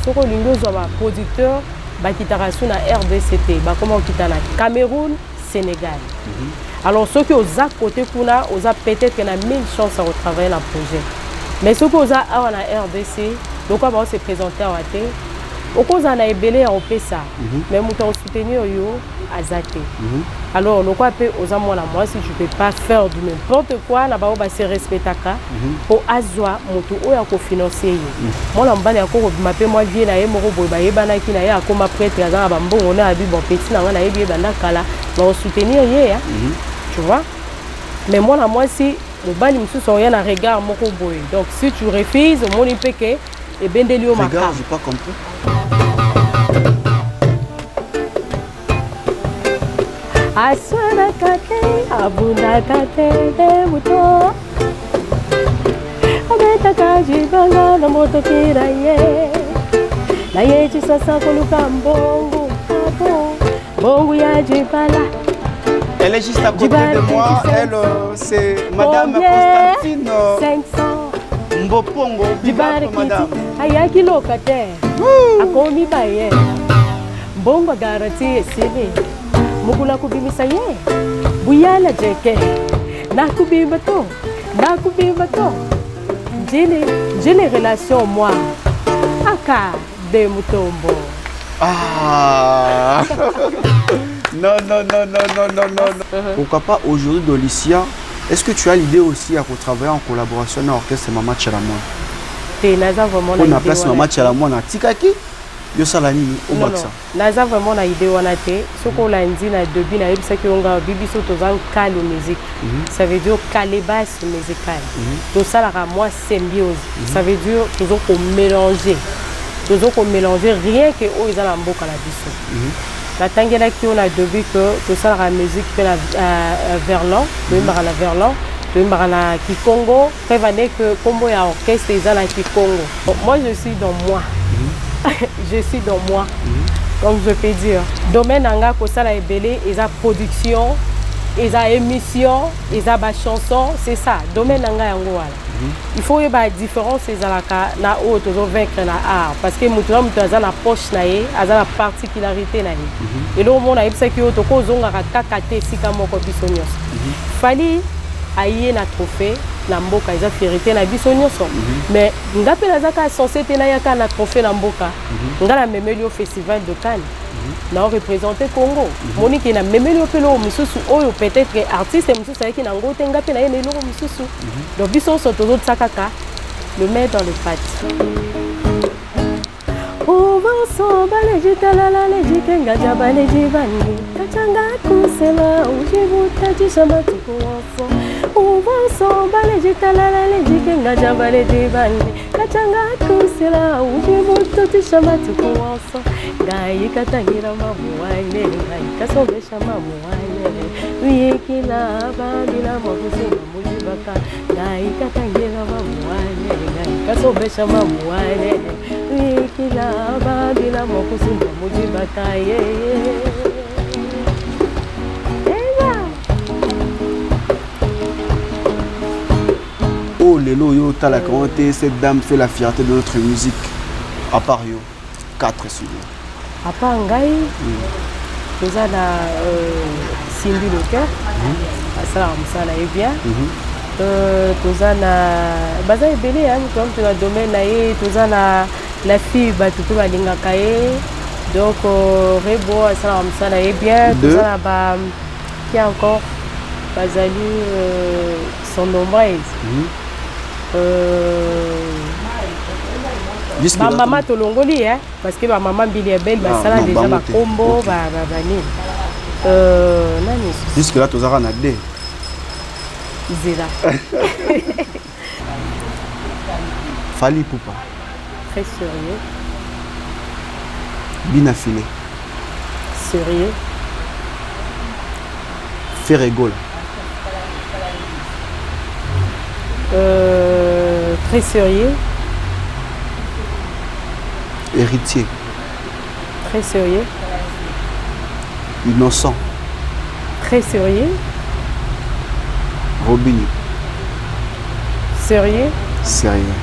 Ce que l'Ingo soit producteur, bakitara sur la RDCT, comment on quitte na Cameroun, Sénégal. Alors ceux qui ont côté kuna, ont peut-être qu'il y a 1000 chances à retravailler le projet. Mais ceux qui ont à la RDC, donc on va se présenter à Wate. Au cause on a ébélé à Opesa, mais nous t'en soutenir yo à Zate. Alors le quoi peut aux amours là moi si tu peux pas faire du n'importe quoi là-bas on va se respecter pour azwa moto o ya ko financer yo. Moi là mbali ako m'appelle moi vie na ye moko boy ba yebana ki na ye akoma prêtre za ba mbongo na abi bon petit na na yebi banda kala ba soutenir ye tu vois. Mais moi là moi si le bali msusu rien à regard moko boy. Donc si tu refuses mon ipeke et bendelio ma regarde, j'ai pas compris. Aswana kate, abunda kate de buto. Abeta kaji banga na moto kiraye. Na yechi sasa koluka mbongo kapo. Bongo ya jibala. Elle est juste à côté de moi. Elle, c'est Madame Constantine 500. Mbopongo. Vivante, Madame. Ayaki lokate. Akomi baye. Mbongo garanti esili. Mukula kubimisa ye. Buyala jeke. Nakubimba to. J'ai relation moi. Aka de mutombo. Ah. Non. Pourquoi pas aujourd'hui Dolicia? Est-ce que tu as l'idée aussi à travailler en collaboration avec l'orchestre Mama Chalamon? On a place Mama Chalamon à Tikaki. Yo salani au Baksa. Naza vraiment na idée wana te. Ce qu'on l'a dit na début na yebisa ki onga bibiso tozan kale musique. Ça veut dire calebasse musicale. Donc ça la moi symbiose. Ça veut dire toujours qu'on mélanger. Toujours qu'on mélanger rien que o izala mboka la biso. La tangela qui on a début que tout ça la musique que la Verlan, le la Verlan, le marana Kikongo, prévenez que combo ya orchestre izala Kikongo. Moi je suis dans moi. Je suis dans moi, comme je peux dire. Domaine anga ko sala ebele, eza production, eza émission, eza ba chanson, c'est ça. Domaine anga yango wala. Il faut y avoir différence ezalaka na o toujours vaincre na art parce que mutu aza na poche na ye, aza na particularité na ye. Et là au monde ayebisa ki to ko zonga kaka te sika moko biso nyonso. Fali aye na trophée na mboka eza fierté na biso nyonso. Mais ngape nazaka censé te na yaka na trophée na mboka. Ngala memeli au festival de Cannes. Na représenter Congo. Monique na memeli au pelo misusu oyo peut-être artiste misusu ayaki na ngote ngape na ye melo misusu. Donc biso so tozo tsakaka le mettre dans le pâte. Ovanso balejita la lejike ngaja balejivani. Kachanga kusela ujibuta jishama tukuwafo. Ovanso balejita la lejike ngaja balejivani. Kachanga kusela ujibuta jishama tukuwafo. Gai katangira mamuwane, gai kasobesha mamuwane. Wikila babila mabusi mujibaka. Gai katangira mamuwane, gai kasobesha mamuwane. Wikila babila mabusi mujibaka ye. Oh Lelo yo tala commenté, cette dame fait la fierté de notre musique. À part yo, 4 studios. À part Ngai, nous avons Simbi le cœur, ça est bien. Nous avons Baza et Bélé, comme tu as domaine, nous avons la fille, tu peux aller donc Rebo, ça est bien. Nous avons qui encore Bazali, son nombreux. Ma maman tolongoli parce que ma maman Billy est belle, ça déjà ma combo nani. Jusque là tu as ranadé. Zéla. Fali Poupa. Très sérieux. Bien affilé. Sérieux. Ferrégol. Très sérieux. Héritier. Très sérieux. Innocent. Très sérieux. Robin. Sérieux. Sérieux.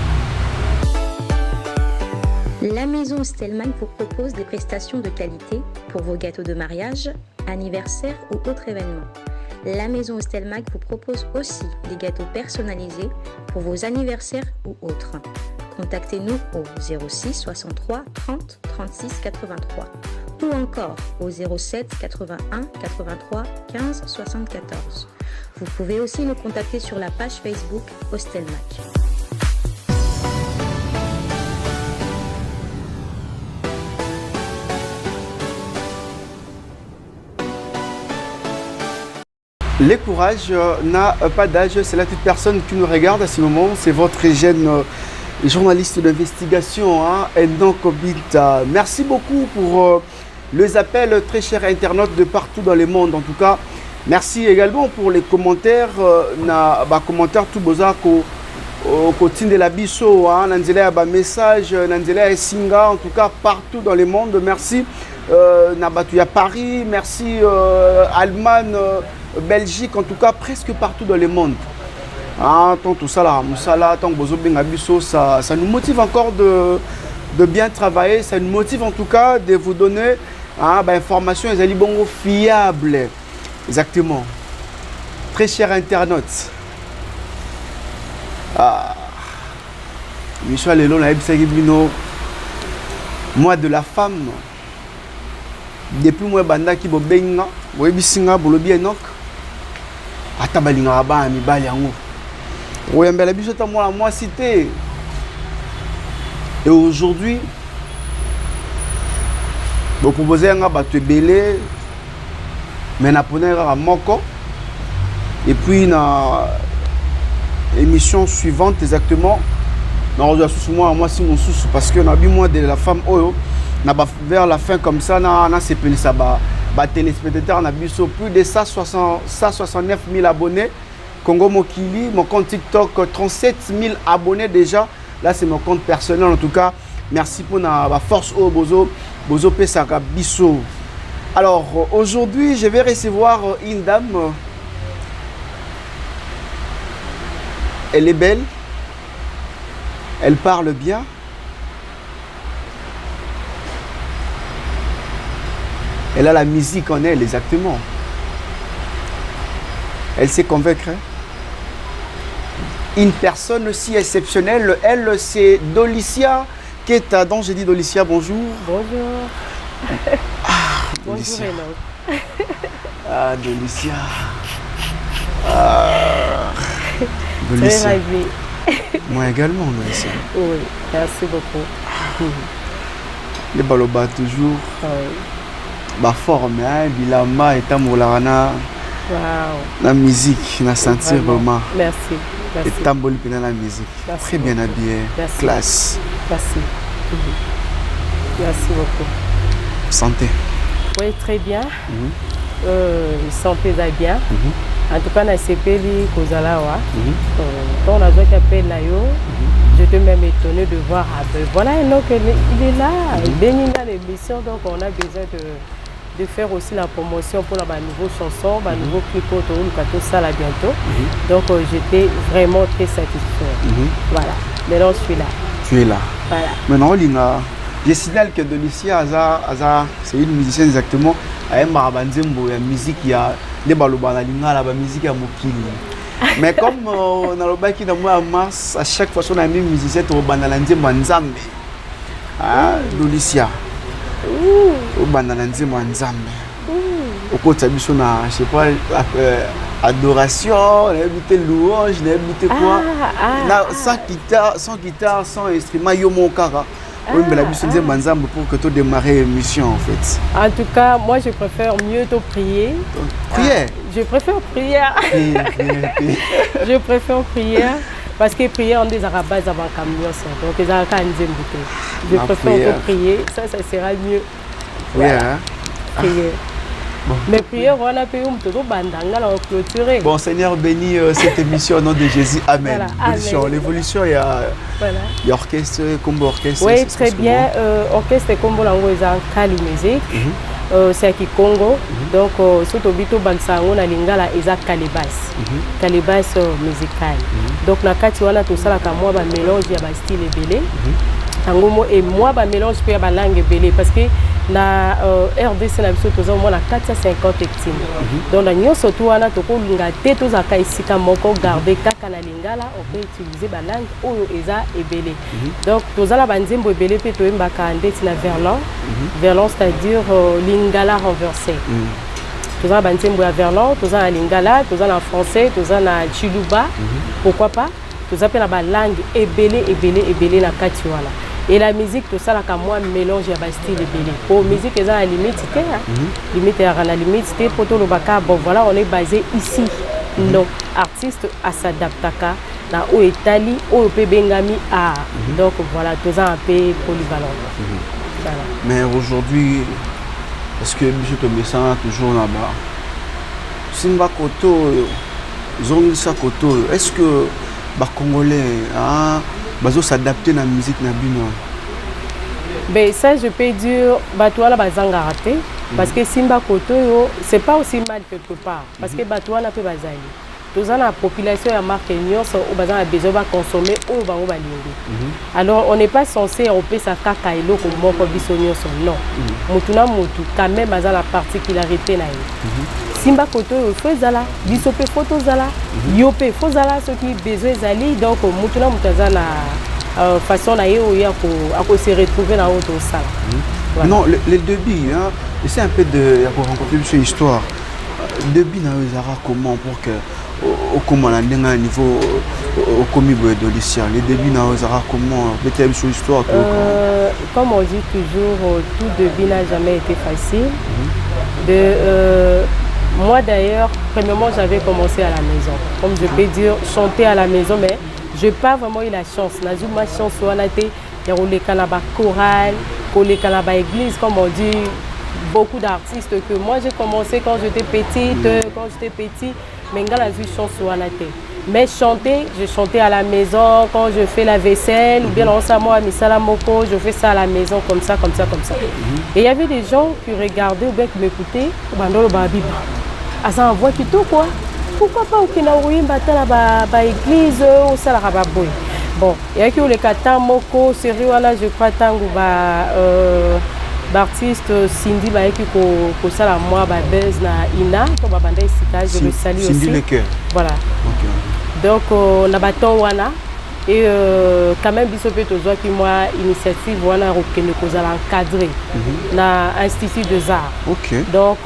La maison Hostelmach vous propose des prestations de qualité pour vos gâteaux de mariage, anniversaire ou autres événements. La maison Hostelmach vous propose aussi des gâteaux personnalisés pour vos anniversaires ou autres. Contactez-nous au 06 63 30 36 83 ou encore au 07 81 83 15 74. Vous pouvez aussi nous contacter sur la page Facebook Hostelmach. Le courage n'a pas d'âge, c'est là toute personne qui nous regarde à ce moment, c'est votre jeune journaliste d'investigation, Ednon Kobita. Merci beaucoup pour les appels, très chers internautes de partout dans le monde. En tout cas, merci également pour les commentaires. Commentaires tout besoin qu'au de la biso, nanzela ba message, nanzela singa, en tout cas partout dans le monde. Merci Nabatuya Paris, merci Allemagne, Belgique, en tout cas presque partout dans le monde. Tant tout ça là, tant que ça nous motive encore de bien travailler, ça nous motive en tout cas de vous donner informations fiables. Exactement. Très chers internautes. Michel Lelon, moi de la femme. Depuis moi banda ki bo benga, bo ebisinga bolobi enok. Ata balinga ba mi bali yango. Oyambela biso ta moi cité. Et aujourd'hui, bo proposer nga ba te belé mais na poner à moko. Et puis na émission suivante exactement. Non, je suis moi si mon sous parce que na bi moi de la femme oyo. Vers la fin comme ça, c'est téléspectateurs, on a vu plus de 169 000 abonnés. Congo Mokili, mon compte TikTok, 37 000 abonnés déjà. Là, c'est mon compte personnel en tout cas. Merci pour la force au Bozo Pesaka Bisso. Alors, aujourd'hui, je vais recevoir une dame. Elle est belle. Elle parle bien. Elle a la musique en elle, exactement. Elle sait convaincre. Une personne aussi exceptionnelle, elle, c'est Dolicia Keta. Donc, j'ai dit Dolicia, bonjour. Bonjour. Dolicia. Bonjour, Enoch. Dolicia. Dolicia. Très ravie. Moi également, Dolicia. Oui, merci beaucoup. Les baloba toujours. Oui. Forme, bilama et tamboulana. La musique, la sentir vraiment. Merci. Et tamboul dans la musique. Merci très bien beaucoup. habillé. Merci. Classe. Merci. Merci beaucoup. Santé. Oui, très bien. Santé va bien. En tout cas, on a CPLI Kozalawa. On a qui appelle là. J'étais même étonné de voir. Voilà, donc il est là. Il est dans l'émission, donc on a besoin de faire aussi la promotion pour la nouvelle chanson, la nouveau clip auto, tout ça là bientôt. Donc j'étais vraiment très satisfait. Voilà. Maintenant je suis là. Tu es là. Voilà. Maintenant, Lina, je signale que Dolicia c'est une musicienne exactement. Elle m'a abandonné la musique, il y a des balobana, la musique à Mokili. Mais comme on a le bac qui est en mars, à chaque fois qu'on a mis musicien, on va banaliser Manzambe. Dolicia. On va banaliser Manzambe. Au côté de je sais pas, adoration, on a habité louange, on a habité quoi. Sans guitare, sans instrument, il y a mon cara. Oui, mais la mission de Manzambe pour que tu démarres l'émission en fait. En tout cas, moi je préfère mieux te prier. Prière. Je préfère prier. Je préfère prier parce que prier on des arabes avant camion donc les arabes je préfère te prier, ça sera mieux. Prière. Prier. Bon. Mais prière, on a payé un peu de bandanga, on a clôturé. Bon, Seigneur, bénis cette émission au nom de Jésus. Amen. Voilà, l'évolution, il y a orchestre, combo orchestre. Oui, très bien. Orchestre combo lango est en Kali musique. C'est qui Congo. Donc, surtout bito bansango na lingala est Calibas. Calibas musical. Donc, na kati wana tout ça la kamwa ba mélange ya ba style belé. et moi ba mélange pe ba langue belé parce que na RDC na biso toza mo na 450 hectares donc na nyonso to wana to ko lunga te to za ka isika moko garder kaka na lingala on peut utiliser ba langue oyo eza ebelé donc toza la banzembo ebelé pe to embaka ndeti na verlan c'est-à-dire lingala renversé toza banzembo ya verlan toza na lingala toza na français toza na chiluba pourquoi pas toza pe na ba langue ebelé na kati wana. Et la musique, tout ça, là, quand moi, mélange à style belé. Pour musique, ils ont la limite, limite à la limite, pour tout le baka. Bon, voilà, on est basé ici. Non, artiste à s'adapter dans au Italie, au Bengami à. Donc voilà, tout ça un peu polyvalent. Voilà. Mais aujourd'hui, est-ce que je te mets ça toujours là-bas? Simba Koto, Zongisa Koto, est-ce que les Congolais bazo s'adapter à la musique na bino? Ben ça je peux dire batouala bazanga raté parce que Simba Koto c'est pas aussi mal quelque part parce que batouala peut bazali tous la population ya marque nyonso o bazanga besoin ba consommer o ba balingi alors on n'est pas censé opé sa kaka eloko moko biso nyonso non mutuna mutu quand même bazala particularité na Simba Koto fozala biso pe photo zala yope fozala ce qui besoin zali donc mutuna mutazana façon na yo ya ko se retrouver dans autre salle. Voilà. Non les débits hein c'est un peu de pour rencontrer sur histoire débit na zara comment pour que au comment la niveau au comibo de l'histoire les débuts na zara comment peut-être sur histoire comme on dit toujours tout début n'a jamais été facile moi d'ailleurs, premièrement j'avais commencé à la maison. Comme je peux dire, chanter à la maison, mais je n'ai pas vraiment eu la chance. Je n'ai eu ma chance sur la télé, il y a eu le chorale, le église, comme on dit, beaucoup d'artistes que moi j'ai commencé quand j'étais petite, mais j'ai eu chance sur la télé. Mais chanter, je chantais à la maison quand je fais la vaisselle, ou bien moi, Misalamoko, je fais ça à la maison comme ça. Et il y avait des gens qui regardaient ou bien qui m'écoutaient, ça envoie tout quoi. Pourquoi pas au Kinaouim, à l'église, au Salarababoy. Bon, il y a que les Kata Moko, sérieux, là, je crois, tango, l'artiste Cindy, qui ko sala moi, buzz na Ina, comme Babanda je le salue aussi. Cindy Lecker. Voilà. Okay. Donc, on a bâton wana. Et quand même, Bissopé Tozoa qui moi, initiative, wana, qui nous a encadré dans l'Institut des Arts. Ok. Donc,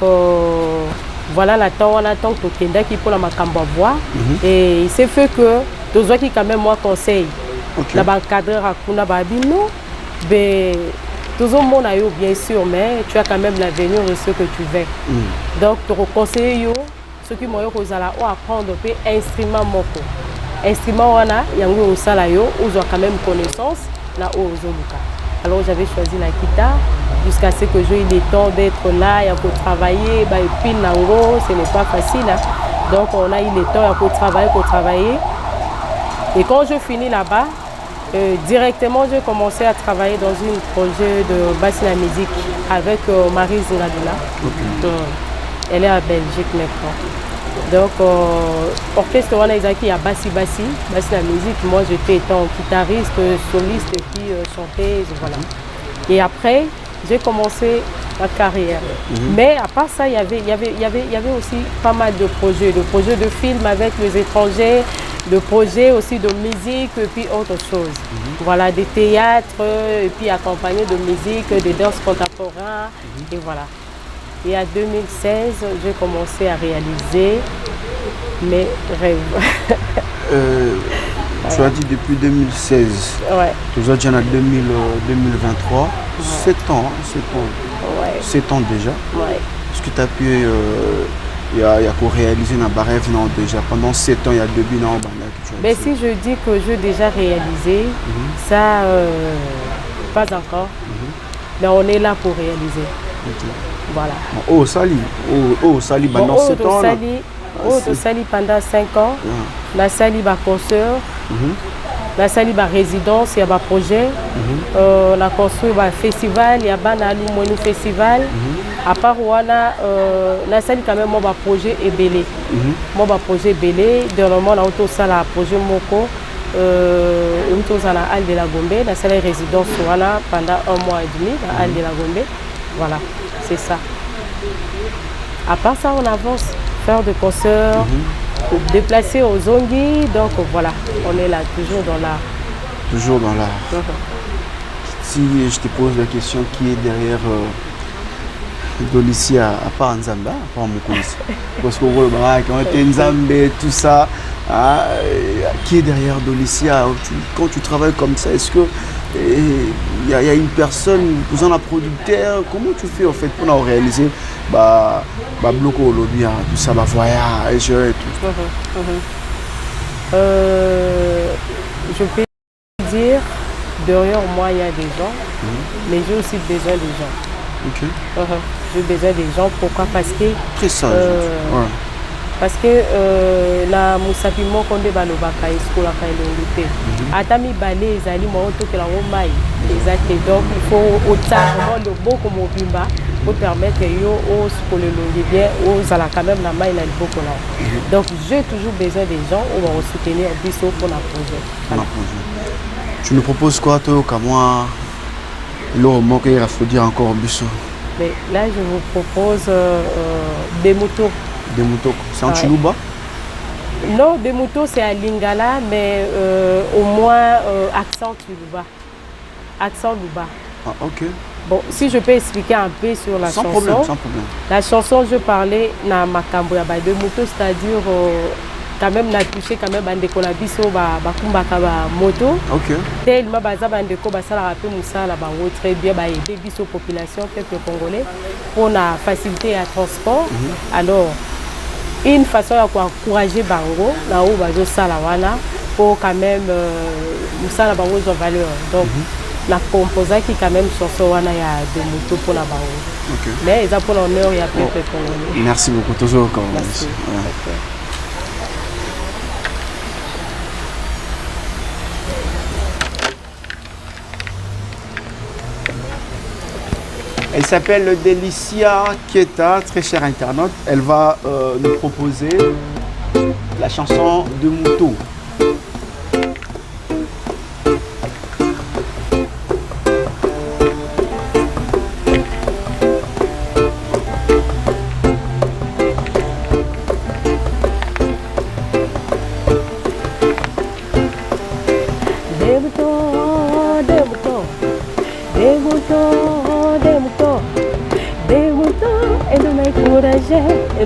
voilà, on attend que Kenda qui pour la macamba voix. Et il s'est fait que Tozoa qui quand même moi conseille. La encadreur à Kuna Babino, ben, tout le monde a eu bien sûr, mais tu as quand même l'avenir de ce que tu veux. Donc, tu conseilles ceux qui m'ont apprendre un instrument moko. Instrument wana yango osala yo ozo quand même connaissance na ozoluka. Alors j'avais choisi la guitare jusqu'à ce que j'ai eu le temps d'être là et pour travailler et puis nango ce n'est pas facile hein. Donc on a eu le temps pour travailler et quand je finis là-bas directement j'ai commencé à travailler dans un projet de basse la musique avec Marie Zingadula. Elle est à Belgique maintenant. Donc, orchestre wana Isaki a bassi la musique. Moi, j'étais étant guitariste, soliste et puis chanteuse, voilà. Et après, j'ai commencé ma carrière. Mais à part ça, il y avait aussi pas mal de projets de films avec les étrangers, de projets aussi de musique et puis autre chose. Voilà, des théâtres et puis accompagné de musique, de danse contemporaine et voilà. Et en 2016, j'ai commencé à réaliser mes rêves. Tu as dit depuis 2016. Ouais. Tu as dit en 2023. 7 ans. Ouais. 7 ans déjà. Ouais. Est-ce que tu as pu réaliser un rêve déjà pendant 7 ans, il y a 2 bilans. Mais si je dis que j'ai déjà réalisé, ça, pas encore. Mais on est là pour réaliser. Voilà. Oh Sali pendant 7 ans. Sali pendant 5 ans. La Sali ba concert. La Sali ba résidence, il y a un projet. La construit un festival, il y a un festival. À part Wana, la Sali quand même un projet est belé. Mon projet belé. Dernièrement, on a auto ça la projet Moko. on est à la Halle de la Gombe, dans la résidence pendant 1 mois et demi, à la Halle de la Gombe. Voilà, c'est ça. À part ça, on avance, faire des concerts, déplacer aux Zongi, donc voilà, on est là, toujours dans l'art. Toujours dans l'art. Si je te pose la question, qui est derrière Dolicia, à part Nzamba, à part Moukoulis, parce qu'on était Nzambé, tout ça, qui est derrière Dolicia? Quand tu travailles comme ça, est-ce que il y a une personne, vous en a producteur, comment tu fais en fait pour réaliser bloco au lobby, tout ça, voyage et tout? Je peux dire, derrière moi il y a des gens, mais j'ai aussi besoin des gens. Ok. J'ai besoin des gens, pourquoi? Parce que très sage. parce que na musapi moko nde balobaka eskola ka elongi te ata mibale ezali moko tokela ngo mai eza te, donc il faut otala loboko mobimba pour permettre yo oskola elongi bien ozala quand même na mai na liboko na yo. Donc j'ai toujours besoin des gens où on va soutenir biso pour la projet. Voilà. Tu nous proposes quoi toi comme moi le mot qu'il faut dire encore biso? Mais là je vous propose des motos. Des motos, c'est en Chiluba? Non, des motos c'est à Lingala, mais au moins accent Chiluba. Accent Luba. Ah, ok. Bon, si je peux expliquer un peu sur la chanson. Sans problème. La chanson, je parlais na makambo ya de moto, c'est-à-dire quand même na touché quand même bandeko na biso bakumbaka ba moto. Ok. Tellement baza bandeko basala rapé musala bango très bien aider biso population peuple congolais pour na faciliter à transport. Alors une façon à encourager bango là où bazo sala wana pour quand même musala bango de valeur. Donc la composa qui quand même chanson wana ya de moto pour la bango. Ok. Mais ils a pour l'honneur ya peuple congolais. Merci beaucoup toujours encore. Merci. Ouais. Elle s'appelle Delicia Keta, très chère internaute. Elle va nous proposer la chanson de Moutou. E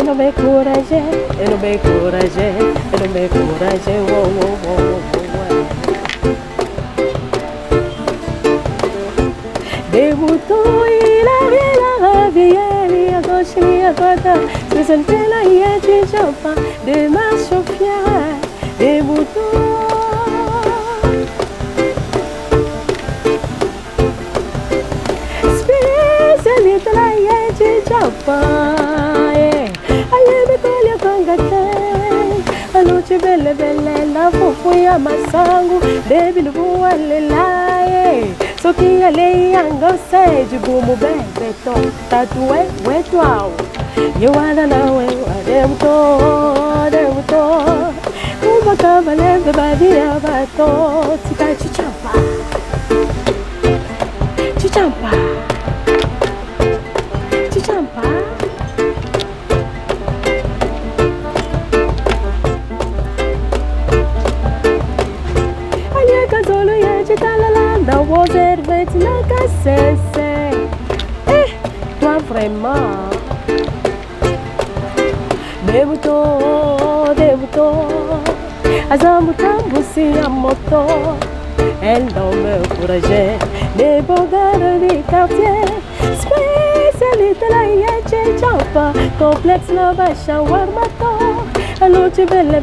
non me courage, ouais. E non me courage, des moutons, il a la vie. Se sentait la hier du Japon, des marches fières, des moutons. Spécialiste la hier du Japon, allez me coller con gâteau, allô tu belle la foufouille ma sangu, des bilbou allez là, soki allez yango c'est du beau mauvais béton, tatoué, ouais toi. You wanna know them to Ubaka the body of a to Tika Chichampa Ayaka Zolo Yajitalanda was it like a sensei. Eh, toi vraiment. Debutou, Azamutambusi a moto, elle non me courageait, des beaux gars de quartier, spécialité la yéche chapa, complexe la vache à warmato, allô tu belle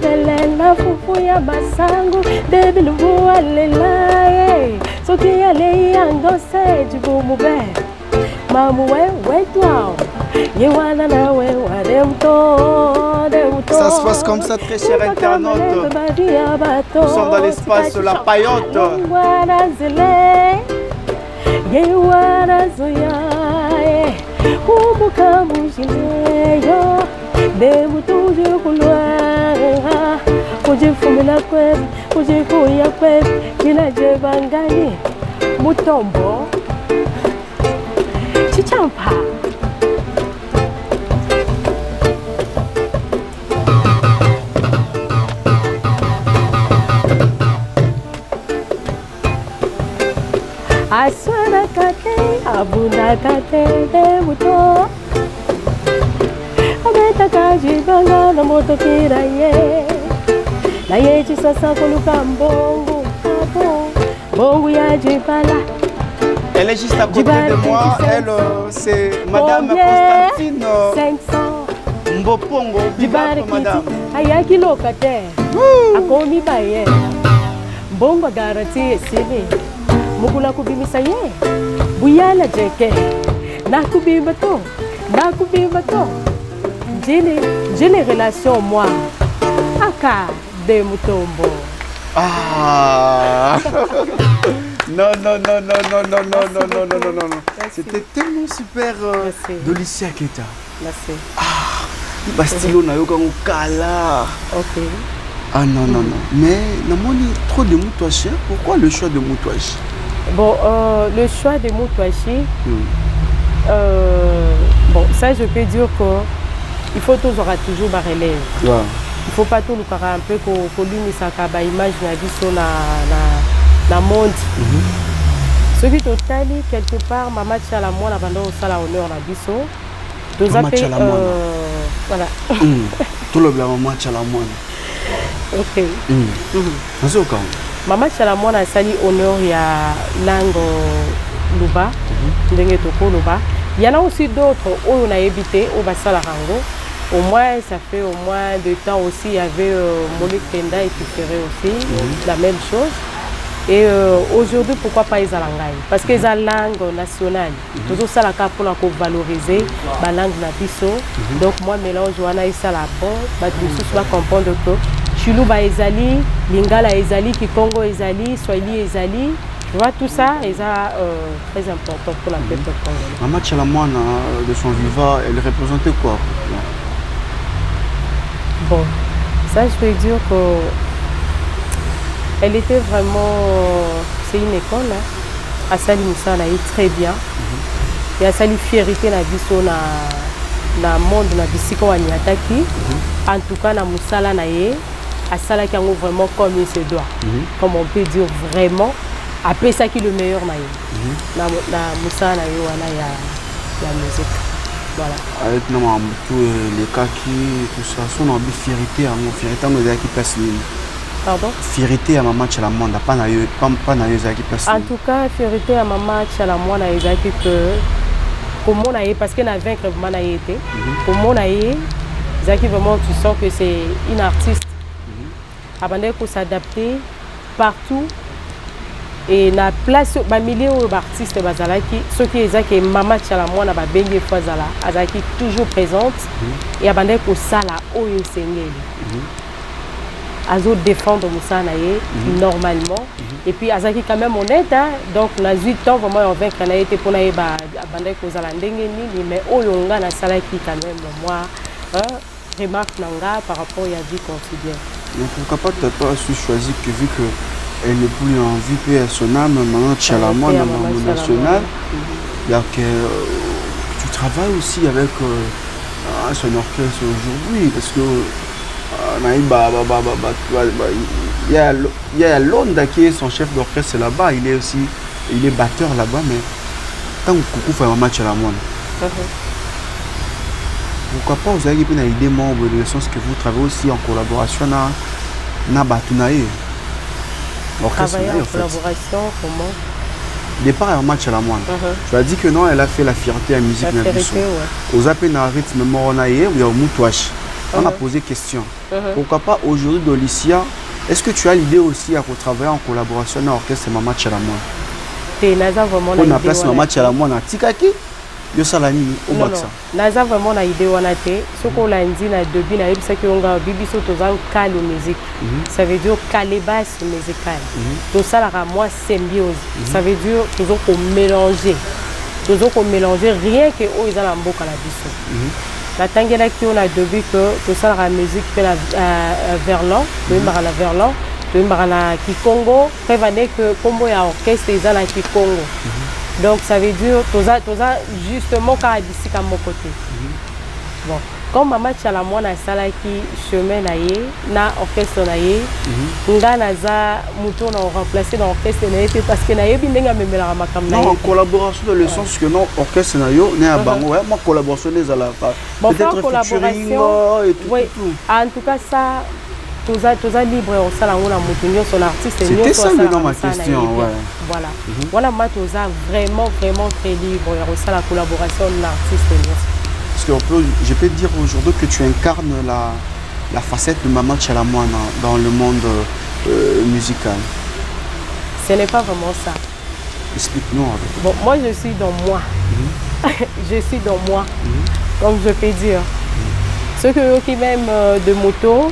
la foufouille basango, des bilbou allez là, soki allez yango c'est du beau mauvais, mamou ouais toi. Ça se passe comme ça, très cher internaute. Nous sommes dans l'espace La Paillote. Mutombo Chichampa Aswana kate abunda kate de muto Ameta kaji banga na moto kiraye Na yechi sasa kuluka mbongo Bongo ya jibala. Elle est juste à côté de moi. Elle, c'est Madame Constantine 500 Mbopongo. Vive Madame. Ayaki lokate. Akomi baye. Bongo garanti esili. Mukula kubimisa ye. Buyala jeke. Nakubimba to. Nakubimba to. J'ai relation moi. Aka de mutombo. Ah. Non. C'était tellement super Dolicia Keita. Merci. Ah, Bastilo na yoka kala. Ok. Ah non. Mais namoni trop de moutouachi. Pourquoi le choix de moutouachi? Bon, le choix de moutouachi. Bon, ça je peux dire qu'il faut toujours ma relève. Ouais. Il faut pas tout le faire un peu que l'unissaka ba image na biso na monde. Ce qui totali quelque part ma match à la moine avant au sala honneur na biso. Deux appels voilà. Tout le blanc match à la moine. OK. Nazo quand. Ma match à la moine a sali honneur ya lango luba. Ndenge toko luba. Il y en a aussi d'autres où on a évité au basala rango. Au moins, ça fait au moins 2 temps aussi, il y avait Monique Tenda qui ferait aussi la même chose. Et aujourd'hui, pourquoi pas les langues? Parce que les langue nationale, toujours ça la pour valoriser la langue nabiso. Donc moi, mélange wana isa la bon, tout va comprendre que Chiluba ezali, Lingala ezali, Kikongo ezali, Swahili ezali. Tu vois, tout ça est très important pour la peuple congolais. Maman Tchalamoine, de son vivant, elle représentait quoi? Bon, ça je peux dire qu'elle était vraiment, c'est une école, hein. Asali Moussa n'a eu très bien. Et Asali fierté na biso na monde na bisiko wani ataki. En tout cas na Moussa là na ye, Asala qui a vraiment comme il se doit. Comme on peut dire vraiment, après ça qui est le meilleur na ye. Na Moussa na ye wana ya musique. Voilà. Avec tous les kaki, tout ça, son envie fierté à mon fierté à nos équipes personnelles. Pardon? Fierté à maman Tchalamoine, pas na équipes personnelles. En tout cas, fierté à maman Tchalamoine a été que comment on a eu parce qu'elle a vaincre vraiment a été. Comment on a eu, Zaki vraiment tu sens que c'est une artiste. Avant d'être s'adapter partout. Et la place, les milliers d'artistes, ceux qui disent que Maman Tchalamoine a bien fois toujours présente. Et avant d'être ça là, où il s'est Azo défendre Moussa normalement. Et puis Azaki quand même honnête, hein? Donc on a 8 ans vraiment on vaincre on a été pour naïe ba bandé ko zala ndenge ni mais oyonga na sala qui quand même moi remarque nanga par rapport à vie quotidienne. Mais pourquoi pas tu n'as pas su choisir que vu que elle n'est plus en vie paix à son âme maintenant Tchalamoine à mon national il y a que tu travailles aussi avec son orchestre aujourd'hui parce que il y a Londa qui est son chef d'orchestre là-bas, il est batteur là-bas, mais tant que coucou fait un match à la moine. Pourquoi pas vous avez une idée membre de sens que vous travaillez aussi en collaboration na Batunaye. Travailler en collaboration, comment? Départ un match à la moine. Tu as dit que non, elle a fait la fierté à la musique. La fierté, ouais. Aux appels à rythme Moronaye, ou au Moutouache. On a posé question. Pourquoi pas aujourd'hui d'Olicia, est-ce que tu as l'idée aussi à travailler en collaboration avec l'orchestre Maman Tchalamoine? On a place Maman Tchalamoine à Tikaki. yo sala nini non obakisa naza vraiment na idée wana te soki olandi na début nayebisaki yo nga obi biso toza nkale musique ça veut dire kale basse musicale tosalaka mwa symbiose ça veut dire tozo komélanger rien que oyo eza na mboka na biso natangelaki yo na début que tosalaka musique mpe na verlan toyembaka na verlan toyembaka na kikongo prévane que kombo ya orchestre eza na kikongo donc ça veut dire toza justement kaka bisika moko te bon comme mama tiala mwana asalaki chemin na ye na orchestre na ye nga naza moto na remplacer na orchestre na ye te parce que nayebi ndenge amemelaka makambo na ye non collaboration dans le sens que non orchestre na yo ne ya bango ma collaboration ezalaka peut-être featuring et tout en tout cas ça toza libre osala yango na moto nyonso na artiste c'était ça maintenant ma question voilà wana ma toza vraiment très libre ya kosala collaboration na artiste nyonso. Parce que je peux dire aujourd'hui que tu incarnes la facette de Maman Tiala Mwana dans le monde musical. Ce n'est pas vraiment ça. Explique-nous. Bon, moi je suis dans moi. Je suis dans moi, comme je peux dire. Ceux qui m'aiment de moto,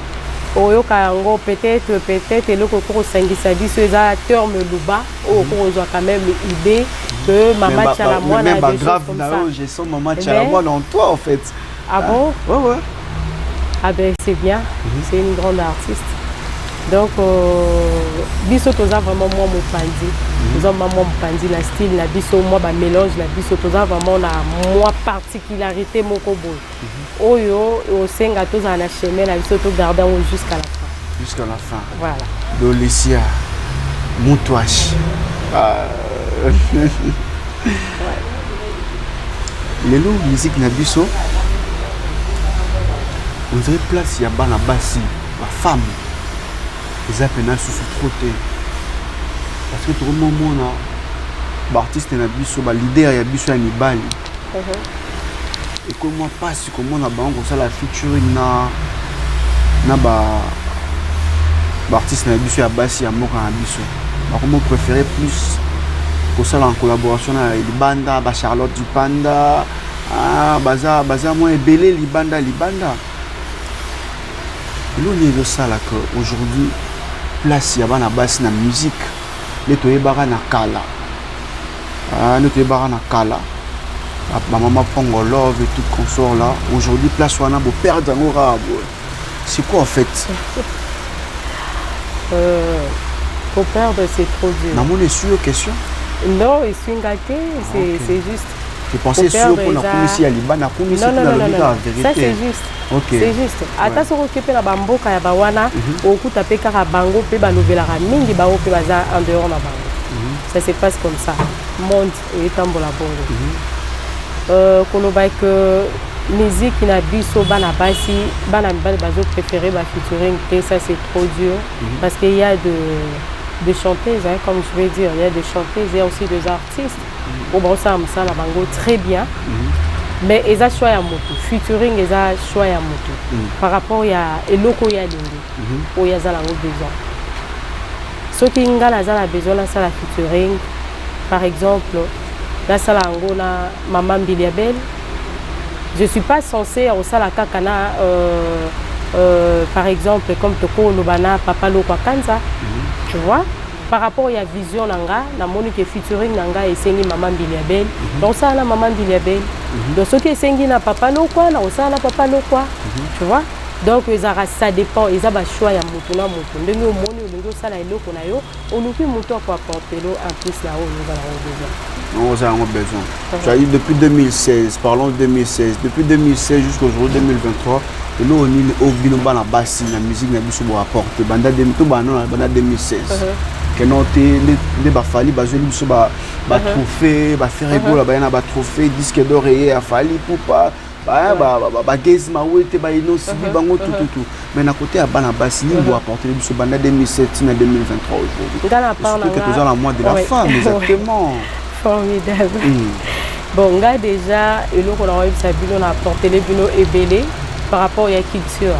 peut-être le concours Sangisa dit c'est un terme luba, au cours quand même idée que Maman Tiala Mwana a des choses comme ça. J'ai son Maman Tiala Mwana en toi en fait. Ah bon? Ouais. Ah ben c'est bien, c'est une grande artiste. Donc, biso toza vraiment moi mon pandi. Toza moi mon pandi la style la biso moi ba mélange la biso toza vraiment la moi particularité moko boy. Oyo au senga toza na chemin la biso to garder jusqu'à la fin. Jusqu'à la fin. Voilà. Dolicia Moutouache. Les loups musique na biso. On dirait place ya bana basi, la femme. Les appels sous trop parce que tout le monde a artiste na biso ba leader ya biso ya mibali et comment passe comment na bango ça la featuring na ba artiste na biso ya basi ya moka na biso ba comment préférer plus pour ça en collaboration na Libanda ba Charlotte du Panda baza moi ebele Libanda l'on est ça là que aujourd'hui place ya bana basi na musique neto yebaka na kala ba maman Pongo Love et tout consort là aujourd'hui place wana bo perdre ngo rabo c'est quoi en fait pour perdre c'est trop dur na mon sur question non je suis gâté c'est juste je pensais sur pour na komisi ya libana komisi na la vérité ça c'est juste okay. C'est juste ata soko kepe na bamboka ya bawana okuta pe kaka bango pe balobelaka mingi bao pe baza en dehors na bango ça se passe comme ça monde etambola bongo koloba que musique na biso bana basi bana mibali bazo préférer ba featuring te ça c'est trop dur parce qu'il y a de chanteuses hein, comme je vais dire il y a des chanteuses et aussi des artistes au bon ça la bango très bien mais eza choix ya moto featuring eza choix ya moto par rapport ya eloko ya lingi o ya za lango besoin soki ngala za la besoin na sala featuring par exemple na sala ngo na Maman Biliabel je suis pas censé au sala kaka na par exemple comme toko lobana Papa Lokwa Kanza tu vois par rapport à la vision nanga na monique featuring nanga esengi Maman Biliabel donc ça na Maman Biliabel donc ce qui esengi na Papa Lokwa na ça na Papa Lokwa tu vois donc ça dépend ils a ba choix ya mutu na mutu ndenge omoni olingo sala eloko na yo oluki mutu kwa apporter en plus là où nous avons besoin tu as eu depuis 2016 parlons de 2016 depuis 2016 jusqu'au jour 2023 et nous on est au bino bana basi la musique na biso bo apporter banda 2016 que noté les bafali bazoli biso ba trophée ba faire ego ba na ba trophée disque d'or et a fali pour pas ba gezi ma wete ba ino sibi bango tout mais na côté ya bana basi ni bo apporter biso banda 2017 na 2023 aujourd'hui dans la part que tu as la mois de la femme exactement formidable bon nga déjà eloko na websa bino na apporter les bino ebele par rapport à la culture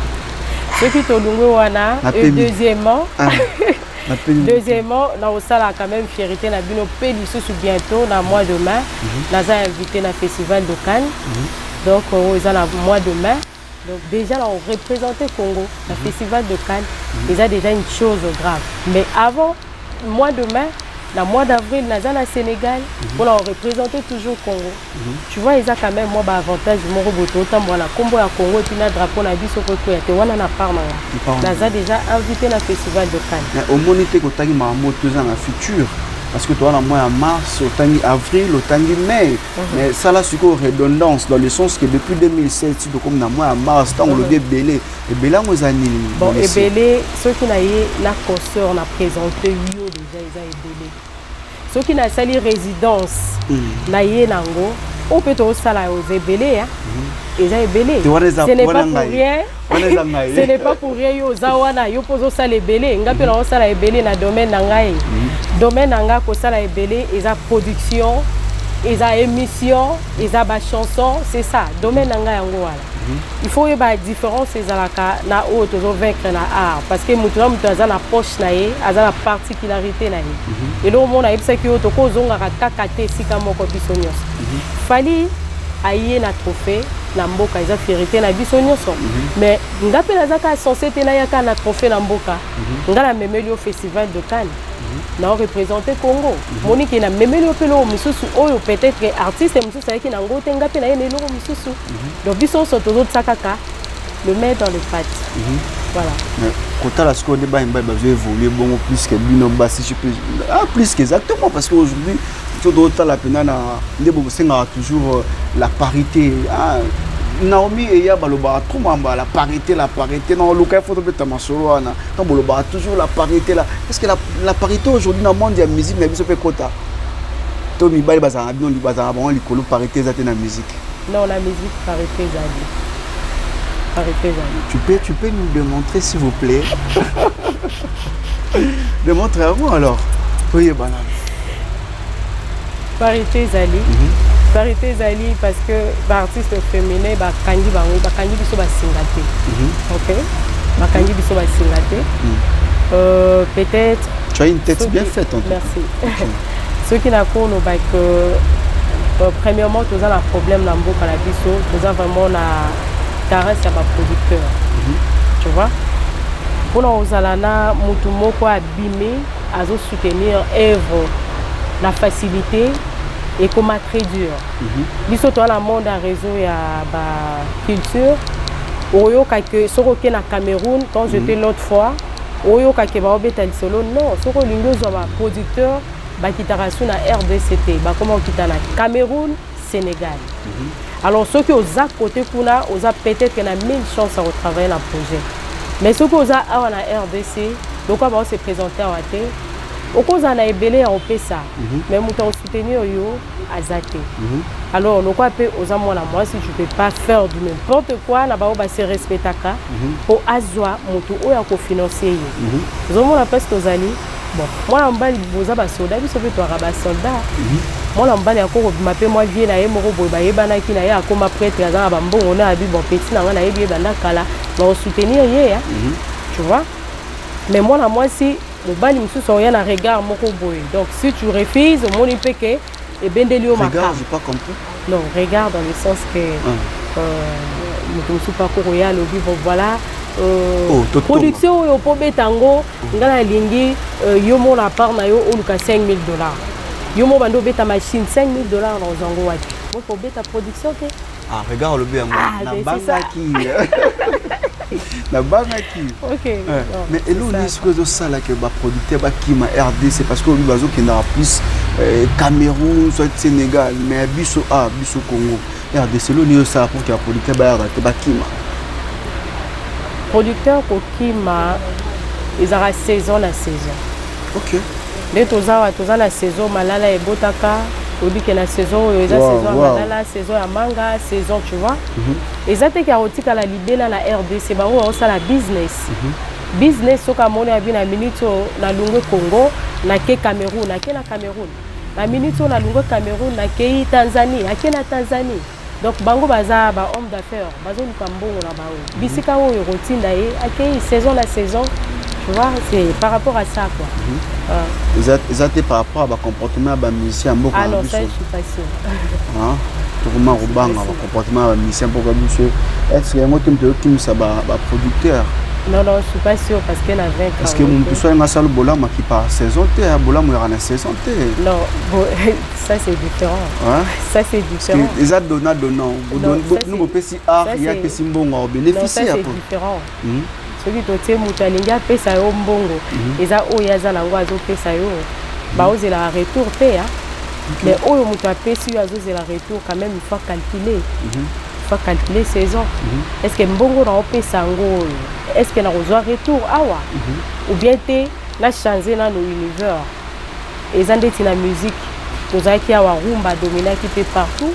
ce qui tolungu wana et deuxièmement Deuxièmement, na osala quand même fierté na bino pe lisusu bientôt na mois de mai. Naza invité na festival de Cannes. Donc ils ont le mois de mai. Donc déjà là on représentait Congo, le festival de Cannes. Ils ont déjà une chose grave. Mais avant le mois de mai, le mois d'avril, nous sommes au Sénégal, on représentait toujours Congo. Tu vois, ils ont quand même moi avantage de mon robot, autant moi la combo à Congo et puis le drapeau na biso ko ko te wana na part na. Nous avons déjà invité le festival de Cannes. Au moins tu ko tangi ma moto dans le futur. Parce que toi, en mois en mars, au tangi avril, au tangi mai. Mais ça là, c'est une redondance dans le sens que depuis 2007, tu comme dans mois en mars, tant on le dit belé. Et belé, on a dit. Bon, et belé, ceux qui n'ont la concert, on a présenté yo déjà, ils ont belé. Ceux qui n'ont sali résidence, naïe nango, on peut aussi ça là aux belé, hein. Ils ont belé. Ce n'est pas pour rien. Ce n'est pas pour rien yo zawana yo pozo ça les belé. Ngapi na ça la belé na domaine nangai. Domaine nanga ko ça la belé, ils ont production, ils ont émission, ils ont ba chanson, c'est ça. Domaine nanga yango wala. Il faut y avoir une différence na autre vaincre na art parce que mutu na na poche na ye aza na particularité na ye. Et là on a yebisa ki auto ko zonga kaka te sika moko biso nyos. Fali aye na trophée na mboka eza fierté na biso nyonso. Mais ngape nazaka censé te na yaka na trophée na mboka. Ngala memeli au festival de Cannes. Na représenter Congo. Monique na memeli au pelo misusu oyo peut-être artiste misusu ayaki na ngote ngape na ye nelo misusu. Donc biso so tozo tsakaka le mettre dans les pattes. Voilà. Mais quand la score débat il va évoluer bon plus que bino bassi je peux plus qu'exactement parce qu'aujourd'hui tout d'autres la peine na ndebo senga toujours la parité. Naomi et ya baloba trop mamba la parité dans le cas photo beta masolo ana quand baloba toujours la parité là parce que la parité aujourd'hui dans le monde de la musique mais biso pe kota to mi bali bazana bino li bazana bon likolo parité za te na musique. Non, la musique parité zali. Parité zali. Tu peux nous démontrer s'il vous plaît. Démontre à moi alors. Oui banane. Parité zali. Parité zali parce que l'artiste féminin ba kangi biso ba singate. OK? Ba kangi biso ba singate. Peut-être tu as une tête bien faite en tout cas. Merci. Ceux qui n'ont pas que premièrement tous a un problème dans mboka la biso, tous a vraiment la carence à ma producteur. Tu vois? Pour nous alana mutu moko abimé azo soutenir œuvre la facilité et comme très dur. Biso to la monde en réseau ya ba culture. Oyo kake soko ke na Cameroun quand j'étais l'autre fois, oyo kake ba obeta solo non, soko lingo zo ba producteur ba kitarasu na RDCT, ba comment kita na Cameroun, Sénégal. Alors ceux qui aux à côté kuna, aux a peut-être qu'il y a 1000 chances à retravailler le projet. Mais ceux qui aux a à la RDC, donc on va se présenter à Waté. Au cause on a ébélé à Opesa, mais nous t'en soutenir yo à Zate. Alors le quoi peut aux amours la moi si tu peux pas faire du n'importe quoi, là-bas on va se respecter pour azwa mutu oya ko financer yo. Nous on a presque aux alliés. Bon, moi en bas vous avez soldat, vous savez toi rabat soldat. Moi en bas il y a encore m'appelle moi vieux na ye moko boy ba yebana ki na ye akoma prêtre ya za ba mbongo on a abi bon petit na na ye bien banda kala, on soutenir ye ya. Tu vois? Mais moi la moi si le bali misusu on y a un regard moko boy. Donc si tu refuses, mon impéqué et ben delio ma regarde, j'ai pas compris. Non, regarde dans le sens que nous pas royal au bon voilà. Production yo po betango ngala lingi yo mo la part na yo on ka $5,000. Yo mo bando beta machine $5,000 dans zango wati. Mo po beta production ke. Ah regarde le bien na banga ki. Na banga ki. OK. Mais elo ni ce que ça là que ba producteur ba ki ma RDC parce que lui bazo qui na plus Cameroun soit Sénégal mais biso Congo. RDC lo ni ça pour que la producteur ba ki ma producteur kokima ils ont saison la saison. OK. Dès toza la saison malala et botaka, on dit que la saison ils ont saison malala, saison à manga, saison tu vois. Ils ont été carotique à la libéna la RDC ba on ça la business. Business soka moni abi na minito na lungo Congo, na ke Cameroun, na ke na Cameroun. Na minito na lungo Cameroun, na ke Tanzanie, na ke na Tanzanie. Donc bango baza ba homme d'affaires bazo lukambo na bao bisika oyo rotinda ye akei saison la saison Tu vois, c'est par rapport à ça, quoi. Ils étaient par rapport à comportement de musicien. Ah non, ça, je suis pas sûre. Comment comportement de musicien pour est-ce qu'il y a un mot qui producteur? Non, non, je suis pas sûre parce qu'elle a 20 ans. Parce que mon petit un salle bolam qui part saison T, bolam il y a une saison T. Non, ça c'est différent. Ça c'est différent. Les a donnant. Nous on peut si art, il y a que si bon on bénéficie. Ça c'est différent. Ce qui te tient mutalinga pesa yo mbongo. Eza oyaza na ngwa zo pesa yo. Ba ozela retour te mais oyo mutu apesi yo azozela retour quand même il faut calculer. Il faut calculer saison. Est-ce que mbongo na opesa ngo? Est-ce que na reçoit retour awa? Ou bien te na changer na no univers. Ezandeti na musique. Tozaki awa rumba domina qui fait partout.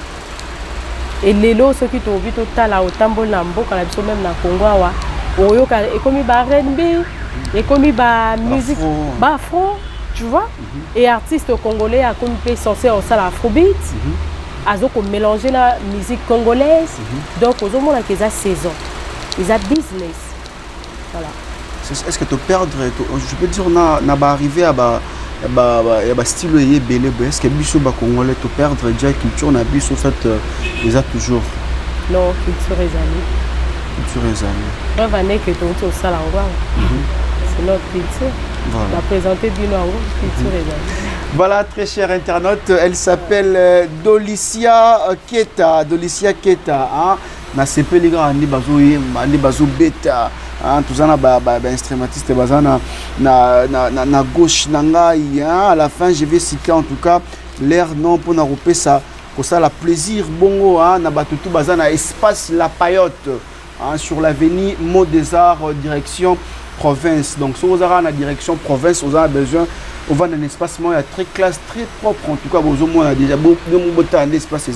Et lelo ce qui to bito tala otambol na mboka na biso même na Congo awa. Oyoka ekomi ba R&B, ekomi ba musique ba afro, tu vois? Et artiste congolais a comme censé au sala afrobeat. Azoko mélanger la musique congolaise. Donc aux hommes là qu'ils a saison. Ils a business. Voilà. Est-ce que tu perdre je peux dire on a arrivé à style belé est-ce que biso ba congolais tu perdre déjà culture na biso fait ils a toujours non culture les amis. Culture les amis. Preuve année que tu au sala c'est notre culture. Voilà. La présenter d'une culture les amis. Voilà, très chers internautes, elle s'appelle Dolicia Keta. Dolicia Keta, na CP les gars, andi bazo beta, tout ça na instrumentiste bazana na gauche nanga, à la fin je vais citer en tout cas l'air non pour na rouper ça, pour ça la plaisir bongo na batutu bazana espace La Payotte, sur l'avenue Mot des Arts direction province. Donc si vous avez la direction province, vous avez besoin on va dans un espace très classe, très propre. En tout cas, on a déjà beaucoup de espace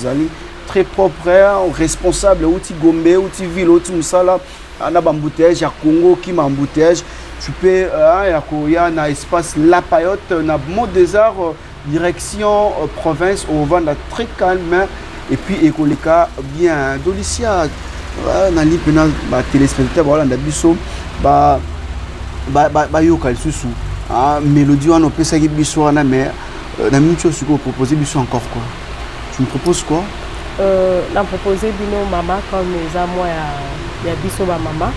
très propre, responsable, outil Gombe, outil ville, outil Moussala, on a embouteillage, il y a Congo qui m'a embouteillage. Tu peux, il y a un espace La Payotte, on a Mot des Arts, direction province, on va très calme. Et puis, Ekoleka, bien, Dolicia, on a les téléspectateurs, voilà, on a biso, yoka le sous. Mélodie on peut ça qui biso na mais na minute chose que proposer biso encore quoi. Tu me proposes quoi? La proposer bino mama comme les moi ya biso ba mama.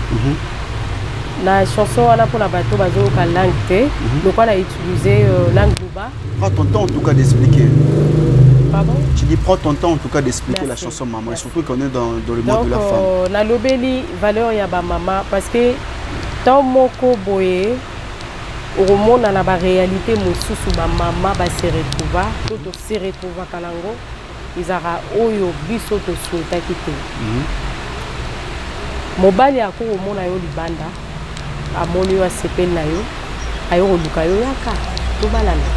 La chanson on a pour la bateau bazo ka langue té. Donc on a utilisé langue Duba. Prends ton temps en tout cas d'expliquer. Pardon? Tu dis prends ton temps en tout cas d'expliquer la chanson maman et surtout qu'on est dans le monde de la femme. Na lobeli valeur ya ba mama parce que tant moko boye au monde na ba réalité mosusu ba mama ba se retrouva tout se retrouva kalango izara oyo biso to souhaita kité mobali ako omona yo libanda amoni yo sepel na yo ayo luka yo yaka to balana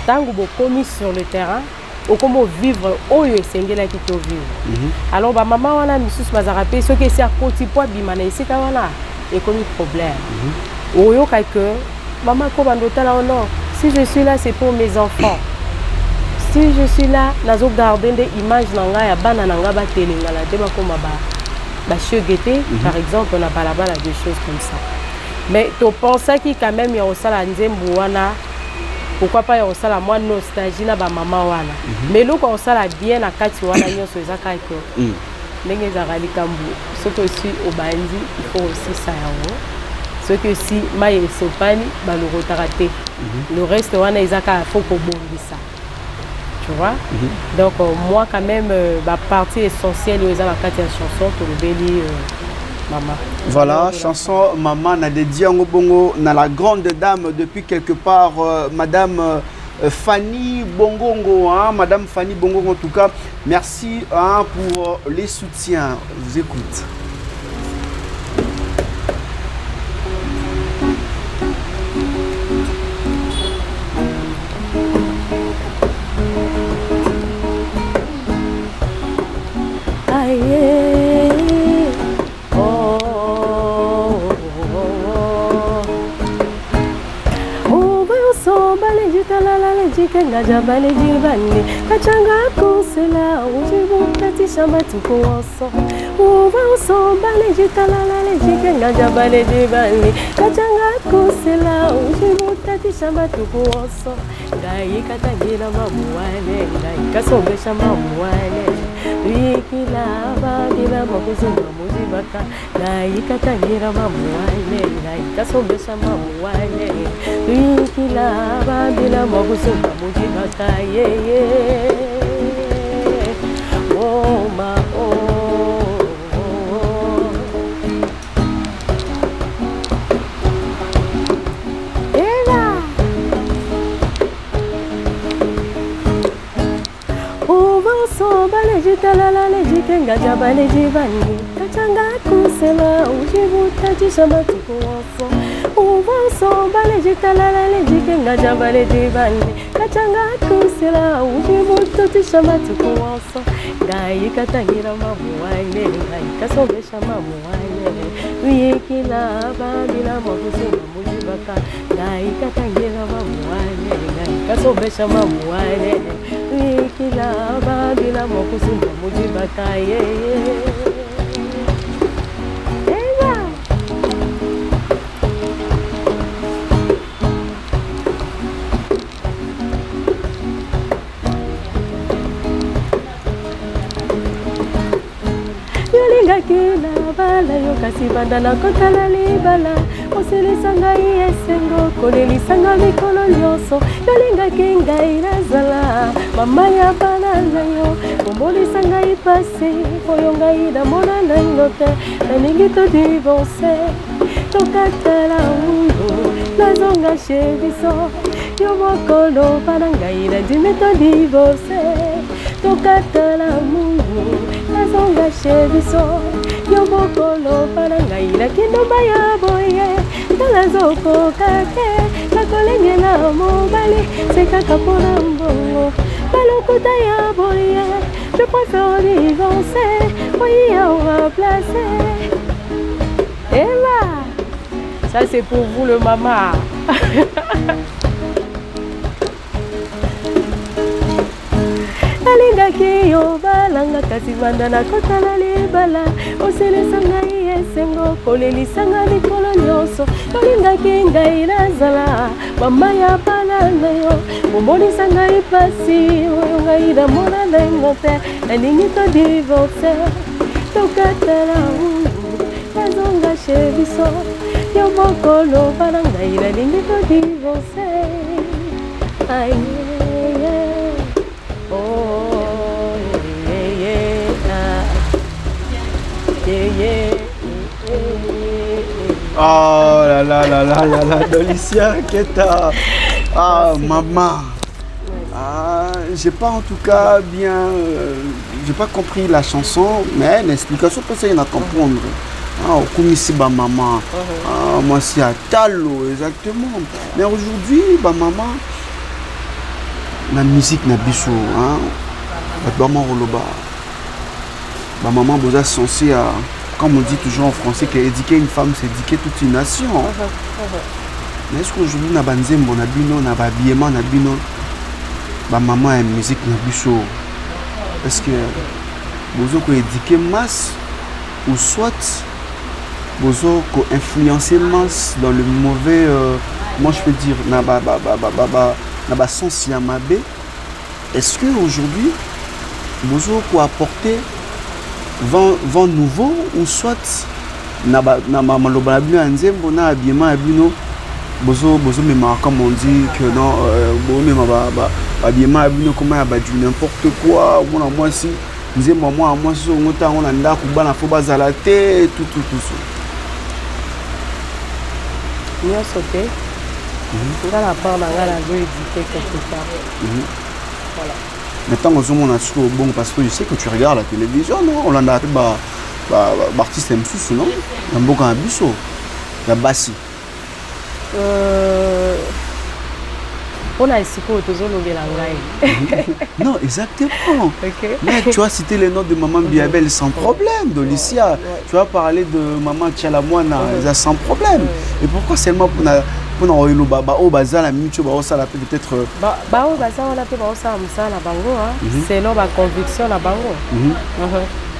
tango bo komi sur le terrain au comment vivre oyo esengela kito vivre alors ba mama wana misusu bazara pe ce que c'est à côté poids bimana ici ka wana et comme problème oyo que maman kobandota là non si je suis là c'est pour mes enfants si je suis là nazo garder des images nanga ya bana nanga ba telinga la te ba koma ba chegete par exemple on a balabala des choses comme ça mais tu penses qui quand même ya osala nzembo wana pourquoi pas ya osala moi nostalgie na ba maman wana mais loko osala bien na kati wana nyoso ezaka ko ndenge ezali kambu ce que aussi au bandi il faut aussi ça yango ce que si maïe sopani ba le retaraté le reste wana ezaka faut ko bongisa tu vois donc moi quand même la partie essentielle aux la carte chanson to le beli maman voilà chanson maman na dédié ngo bongo na la grande dame depuis quelque part madame Fanny Bongongo, Madame Fanny Bongongo, en tout cas, merci pour les soutiens. Je vous écoute. Jikanga jabale jibani kachanga konsela ujibu kati shamba tukuoso uva usomba lejitalala lejikengaja baleji bali kachanga kusela ujibuta tishamba tukuoso ngai katangira mamuwane ngai kasombesha mamuwane wikila babila mokuzunga mujibaka ngai katangira mamuwane ngai kasombesha mamuwane wikila babila mokuzunga mujibaka yeye oh ma Talala lejikenga jabale jibani kachanga kusela ujibuta jishamba tukuoso uva usomba lejitalala lejikenga jabale jibani kachanga kusela ujibuta jishamba tukuoso ngai katangira mamuwane ngai kasombesha mamuwane wikila babila mokuzunga mujibaka ngai katangira mamuwane ngai kasombesha mamuwane wikila babila mokuzunga mujibaka yeye kila bala yo kasi banda na kotala libala osilisa ngai esengo kolelisa nga mikolo nyonso yolingaki ngai nazala mama ya bana na yo ombolisa ngai pasi oyo ngai namona nango te nalingi todivorce tokatala mungu nazonga chez biso yo mokolo bana ngai nandimi todivorce tokatala mungu nazonga chez biso yo mokolo bana ngai nakindomba ya boye talazokoka te nakolengela mobali se kaka mpona mbongo balokuta ya boye je préfère divorcer oya remplacer Eva ça c'est pour vous le mama alingaki yo balanga kasi banda na kotala libala osilisa ngai esengo kolelisa nga mikolo nyonso olingaki ngai nazala mama ya bana na yo omonisa ngai pasi oyo ngai namona nango te nalingi todivorce tokatala nazonga chez biso yo mokolo bana ngai nalingi todivorce Oh là là là là là là, Dolicia Keta. Ah, maman. Ah, j'ai pas en tout cas bien... j'ai pas compris la chanson, mais l'explication peut être à comprendre. Ah, au Kumisi, bah maman. Ah, moi c'est à Talo, exactement. Mais aujourd'hui, bah maman, la musique n'a bichou, hein. Bah maman Roloba. Bah maman, vous êtes censé à... Comme on dit toujours en français, qu'éduquer une femme, c'est éduquer toute une nation. Mais est-ce qu'aujourd'hui, on a banzembo, on a bino, on a habillement, on a bino, ma maman a une musique, on a bichot. Est-ce que vous avez éduqué masse ou soit vous avez influencé masse dans le mauvais, moi je peux dire, dans le sens yamabé. Est-ce qu'aujourd'hui, vous avez apporté vent nouveau ou soit na maloba na nzembo na habillement ya bino bozo mema comme on dit que non bo mema ba habillement ya bino comment ya ba du n'importe quoi mona moi si nzembo moi so ngota on anda ku bana fo bazala te tout ça Yo sauté nga la part na nga la zo éditer quelque part voilà. Maintenant, on a sur bon parce que je sais que tu regardes la télévision, non? On a artiste M6, non? Un beau grand biseau, la bassi. On a ici pour toujours le Non, exactement. Okay. Mais tu as cité le nom de maman Biabel sans problème, Dolicia. Tu as parlé de maman Tchalamoana, sans problème. Et pourquoi seulement pour Pour nous oyo baba o bazala micho ba osala peut-être ba o bazala pe ba osala musala bango selon ba conviction na bango.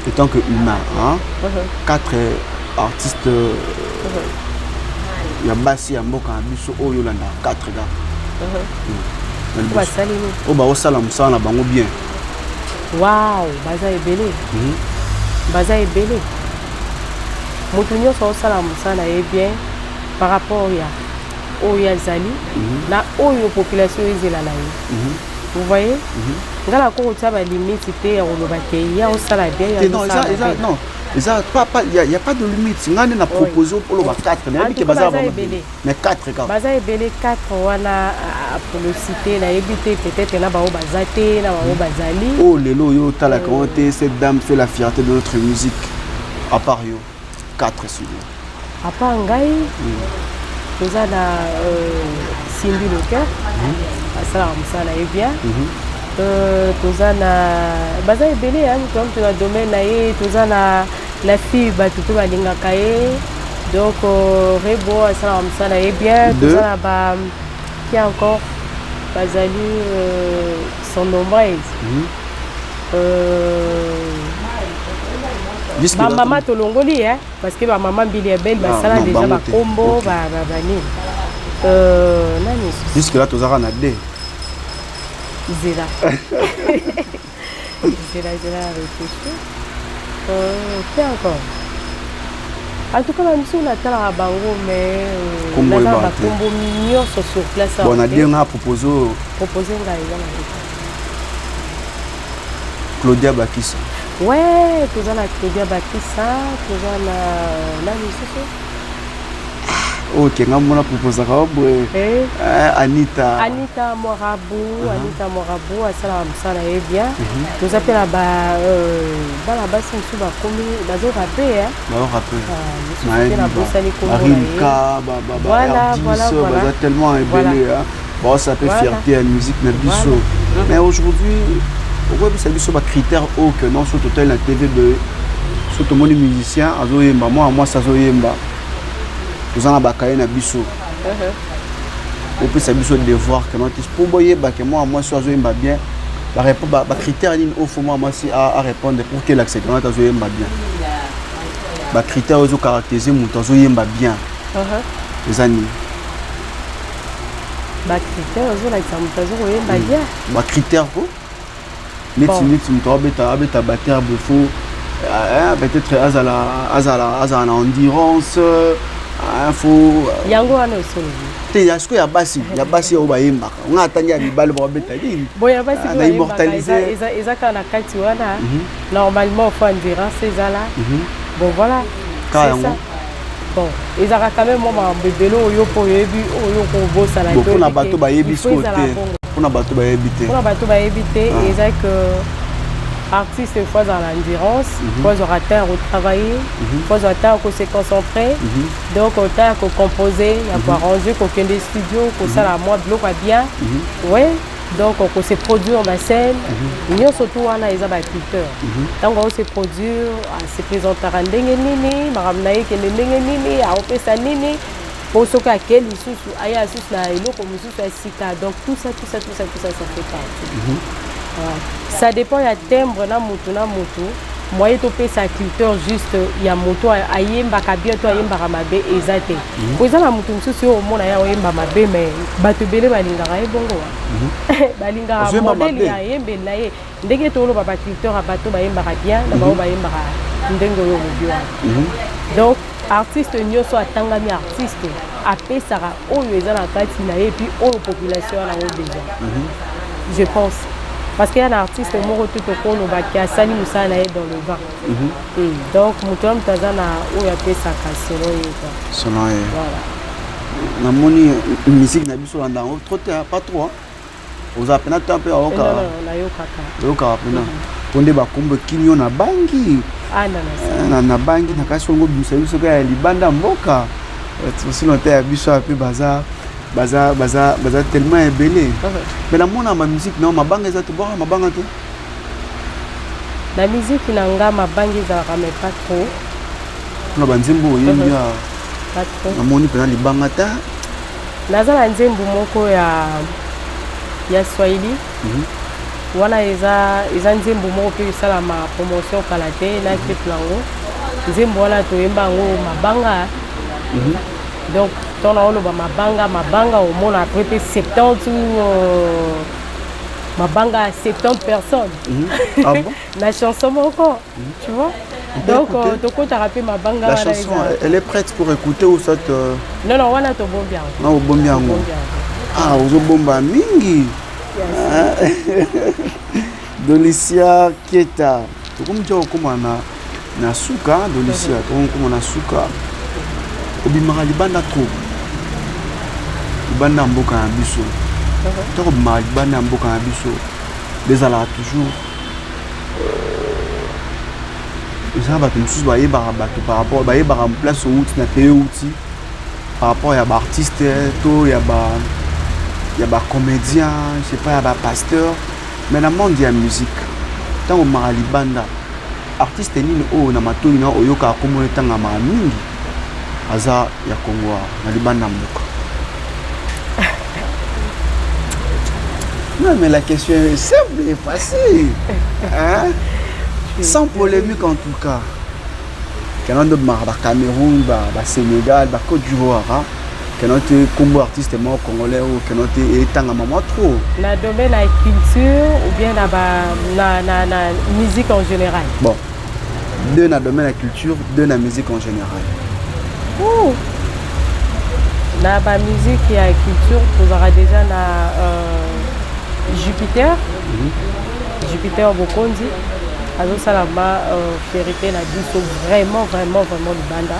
Et tant que humain hein. 4 artistes ya basi ya mboka biso oyo landa 4 gars. Ba salini. O ba osala musala na bango bien. Wow, baza ebele. Baza ebele. Mutu nyonso osala musala e bien par rapport ya oyo zali na oyo population ezela na ye. Vous voyez? Ngala ko tsa ba limite te ya koloba ke ya osala bien ya osala. Non, il y a pas de limite. Ngane na proposé pour le 4 mais 4 gars. Baza ebele 4 wana pour le citer na ebité peut-être na ba o bazate na ba o bazali. Oh lelo yo tala commenté cette dame fait la fierté de notre musique. À part yo 4 sur lui. À part ngai nous a Cindy le cœur. Ça ça est bien. Nous a baza ebele hein comme tu as domaine na ye nous a la fille batutu balinga kaye. Donc Rebo ça est bien. Nous a ba qui encore bazali son nombreuses. Ma maman tolongoli hein parce que ma maman Billy belle ba sala déjà ba combo ba bani nani jusque là tozara na D Zela réfléchir c'est encore en tout cas même si on a tala bango mais combo ba combo mignon sur place bon on a dit on a proposé ngai Claudia Bakissa. Ouais, tu as la Claudia Bakissa, tu as la musique. Ok, on a proposé Anita. Anita Morabou, Anita Morabou, ça est bien. Nous appelons là-bas, la base, nous sommes commis, nous avons rappelé, hein. Nous avons rappelé. Voilà, tellement ébélé, hein. Bon, ça peut fierté à la musique, mais aujourd'hui, pourquoi vous savez sur les critères que non sur total la TV de sur tout le monde musicien azoyemba moi ça azoyemba vous en abakaye na biso au plus ça biso devoir que non pour boyeba que moi sur azoyemba bien ba répondre ba critères ni au faut moi si à répondre pour que l'accès quand azoyemba bien ba critères aux caractériser mon azoyemba bien les amis ba critères aux la ça azoyemba bien ba critères quoi mais tu me trouves bête à battre peut-être azala endurance faut yango ana osolo te ya ce que ya basi o bayemba on atanya libalo ba beta nini boya basi na immortaliser ezaka na kati wana normalement faut endurance ezala bon voilà c'est ça bon ezaka quand même moi bebelo oyo po yebi oyo ko bosa la to bon na bato ba yebi côté on a bateau ba éviter et ça que artiste une fois dans l'endurance fois au rater au travailler fois au temps qu'on se concentrer donc au temps qu'on composer il y a quoi ranger qu'on des studios qu'on ça la moi bloc bien ouais donc on se produire en scène nous surtout on a les abatteur donc on se produire se présenter à ndenge nini maramnaye que ndenge nini a opesa nini pour ce cas quel isusu aya isusu na eloko mususu asika donc tout ça ça fait partie ça dépend ya timbre na mutu moyen to pe sa culture juste ya moto ayemba kabia to ayemba mabe ezate ko ezala mutu mususu o mona ya oyemba mabe mais bato bele balingaka ebongo balingaka modèle ya yembe na ye ndenge to lo ba culture bato bayemba bien na ba bayemba ndenge yo mobiwa donc artiste nyonso atangami artiste apesaka oyo eza na kati na ye puis oyo population na ngo déjà je pense parce qu'il y a un artiste moko tout au kono ba ki asali musala na ye dans le vent donc muto mtazana oyo apesaka selon ye quoi selon ye voilà na moni musique na biso landa trop pas trop aux apena tempe oka na yoka pena onde bakombo kinyo na bangi na bangi na kasi ngo biso biso ka libanda mboka sinon te biso ape baza tellement ébélé mais la mona ma musique non ma bangi ezatu boka ma banga te la musique na nga ma bangi za mais pas trop na banzimbo yenya pas trop na moni pena libanga ta naza na nzembo moko ya Swahili. Wana eza nzembo moko pe esalama promotion kala te na clip nango. Nzembo wana toyemba yango mabanga. Donc tona oloba mabanga omona après pe 70 mabanga 70 personnes. Ah bon? La chanson moko, tu vois? Donc toko tarape mabanga. La chanson, elle est prête pour écouter ou ça te... Non, wana to bombi yango. Non, bombi yango. Ah, ozo bomba mingi. Dolicia Kieta. Tokomja okoma na suka Dolicia, tokoma na suka. Obimaka libanda trop. Libanda mboka na biso. Tokobimaka libanda mboka na biso. Bezala toujours ça va comme si par rapport à place où tu n'as pas outil par rapport à artiste il y a comédien je sais pas il y a pasteur mais dans le monde de la musique tant au Maralibanda artiste ni o na matoni na oyoka komona tanga ma mingi aza ya Congo na libanda mboka. Non mais la question est simple et facile hein. Sans polémique en tout cas. Quand on a Cameroun, Sénégal, Côte d'Ivoire, quand on est comme artiste congolais ou quand on est en maman trop. Dans le domaine de la culture ou bien dans la musique en général. Bon, deux dans le domaine de la culture, deux dans la musique en général. Dans la musique et la culture, vous aurez déjà Jupiter. Jupiter Bokondi. Alors ça là-bas, vérité la biso vraiment le banda.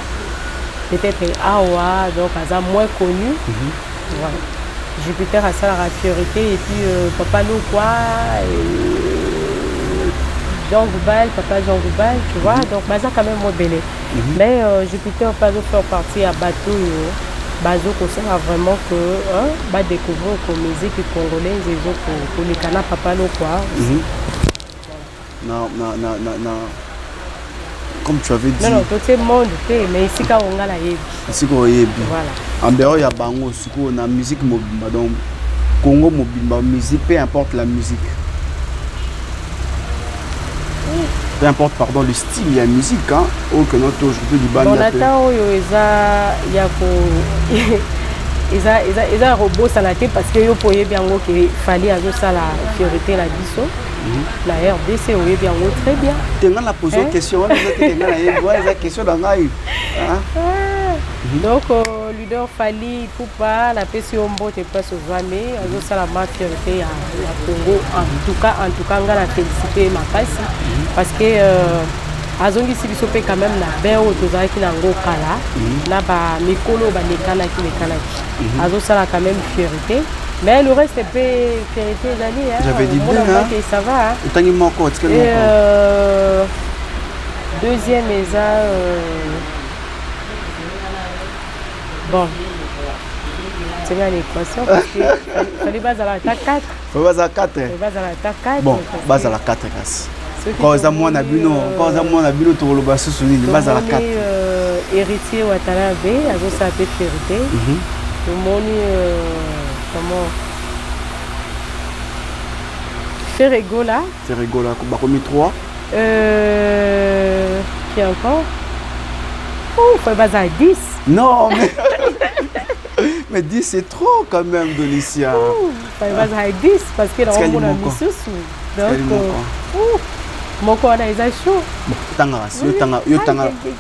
Peut-être Awa, donc ça moins connu. Voilà. Jupiter a ça la vérité et puis Papa Lokwa, Jean Goubal, Papa Jean Goubal, tu vois. Donc ça quand même moins belé. Mais Jupiter pas de faire partie à bateau. Bazo qu'on sait vraiment que va découvrir que musique congolaise et pour les canards Papa Lokwa. Non. Comme tu avais dit. Non, tout le monde, mais ici, quand on a la yebi. Ici, quand on a la yebi. Voilà. En dehors, il y a Bango, on a musique mobile. Donc, Congo mobile, musique, peu importe la musique. Peu importe, pardon, le style, il y a musique, hein. Ou que notre aujourd'hui du band. On attend, il y a un robot ça la tête parce que yo pouvez bien qu'il fallait avoir ça la priorité la biso. La RDC oui bien très bien. Tu as la posé question, la question dans la donc leader Fali Poupa la PCO Mbote passe aux jamais alors ça la priorité à Congo en tout cas on a félicité ma passe parce que azongi si biso pe quand même na beo tozaki na ngo kala na ba mikolo ba lekana ki azo sala quand même fierté mais le reste est peu fierté d'année hein. J'avais dit bien hein que ça va hein. Utangi moko tikeli moko deuxième eza bon c'est bien l'équation parce que fallait base à la 4 faut base à 4 bon base à la 4 casse quand ça moi na bino to loba susuni de base à la 4 héritier Watanabe azo sa pe fierté le moni comment Ferregola ba komi 3 qui encore faut base à 10 non mais mais 10 c'est trop quand même Dolicia faut base à 10 parce que là on a mis sous donc moko wana eza chaud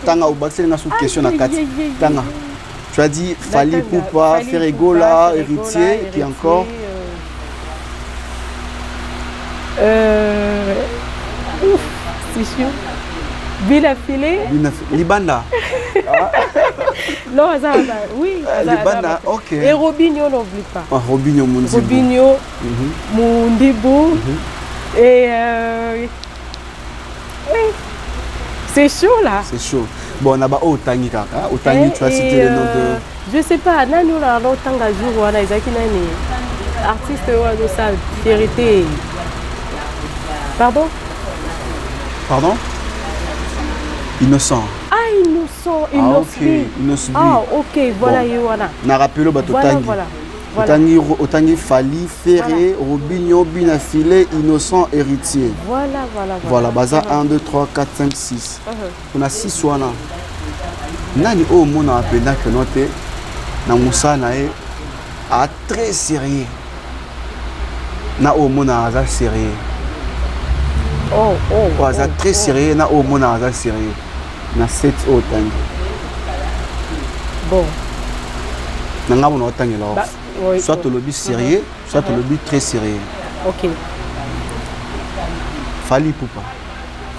tanga obakiseli nga sous question na kati tanga tu as dit Fali Poupa Ferregola héritier qui encore c'est chaud Bila Filé Libanda non ça oui Libanda ok et Robinho n'oublie pas Robinho Mundibu Robinho Mundibu et oui. C'est chaud là. C'est chaud. Bon, on a Otangi kaka. Otangi, tu as cité les noms de. Je sais pas. Nani on a Otanga jour on a Isaki nani artiste de sa vérité. Pardon? Pardon? Innocent. Ah innocent, Ah, ok. Innocent. Ah, ok, voilà, Bon. Yoana. Na rappelé ba Voilà, totangi. voilà. Voilà. Otangi Fali, Ferré, Robinho, Binafilé, Innocent, Héritier. Voilà, voilà. Voilà, baza 1, 2, 3, 4, 5, 6. On a 6 wana. Nani o mona apenda que note na musa na e a très sérieux. Na o mona aza sérieux. Oh. O aza très sérieux na o mona aza sérieux. Na 7 o tangi. Bon. Na nga mona otangi la. Bah, oui, soit oui. le lobby sérieux, soit le lobby très sérieux. Ok, Fali Poupa,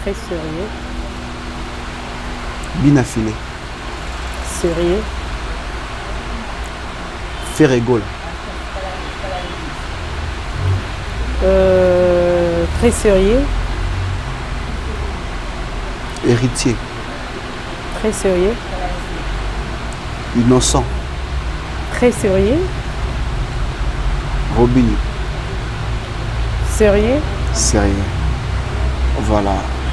très sérieux. Binafilé, Sérieux. Ferrégol, Très sérieux. Héritier, Très sérieux. Innocent, Très sérieux. Robinho, Sérieux. sérieux. Voilà.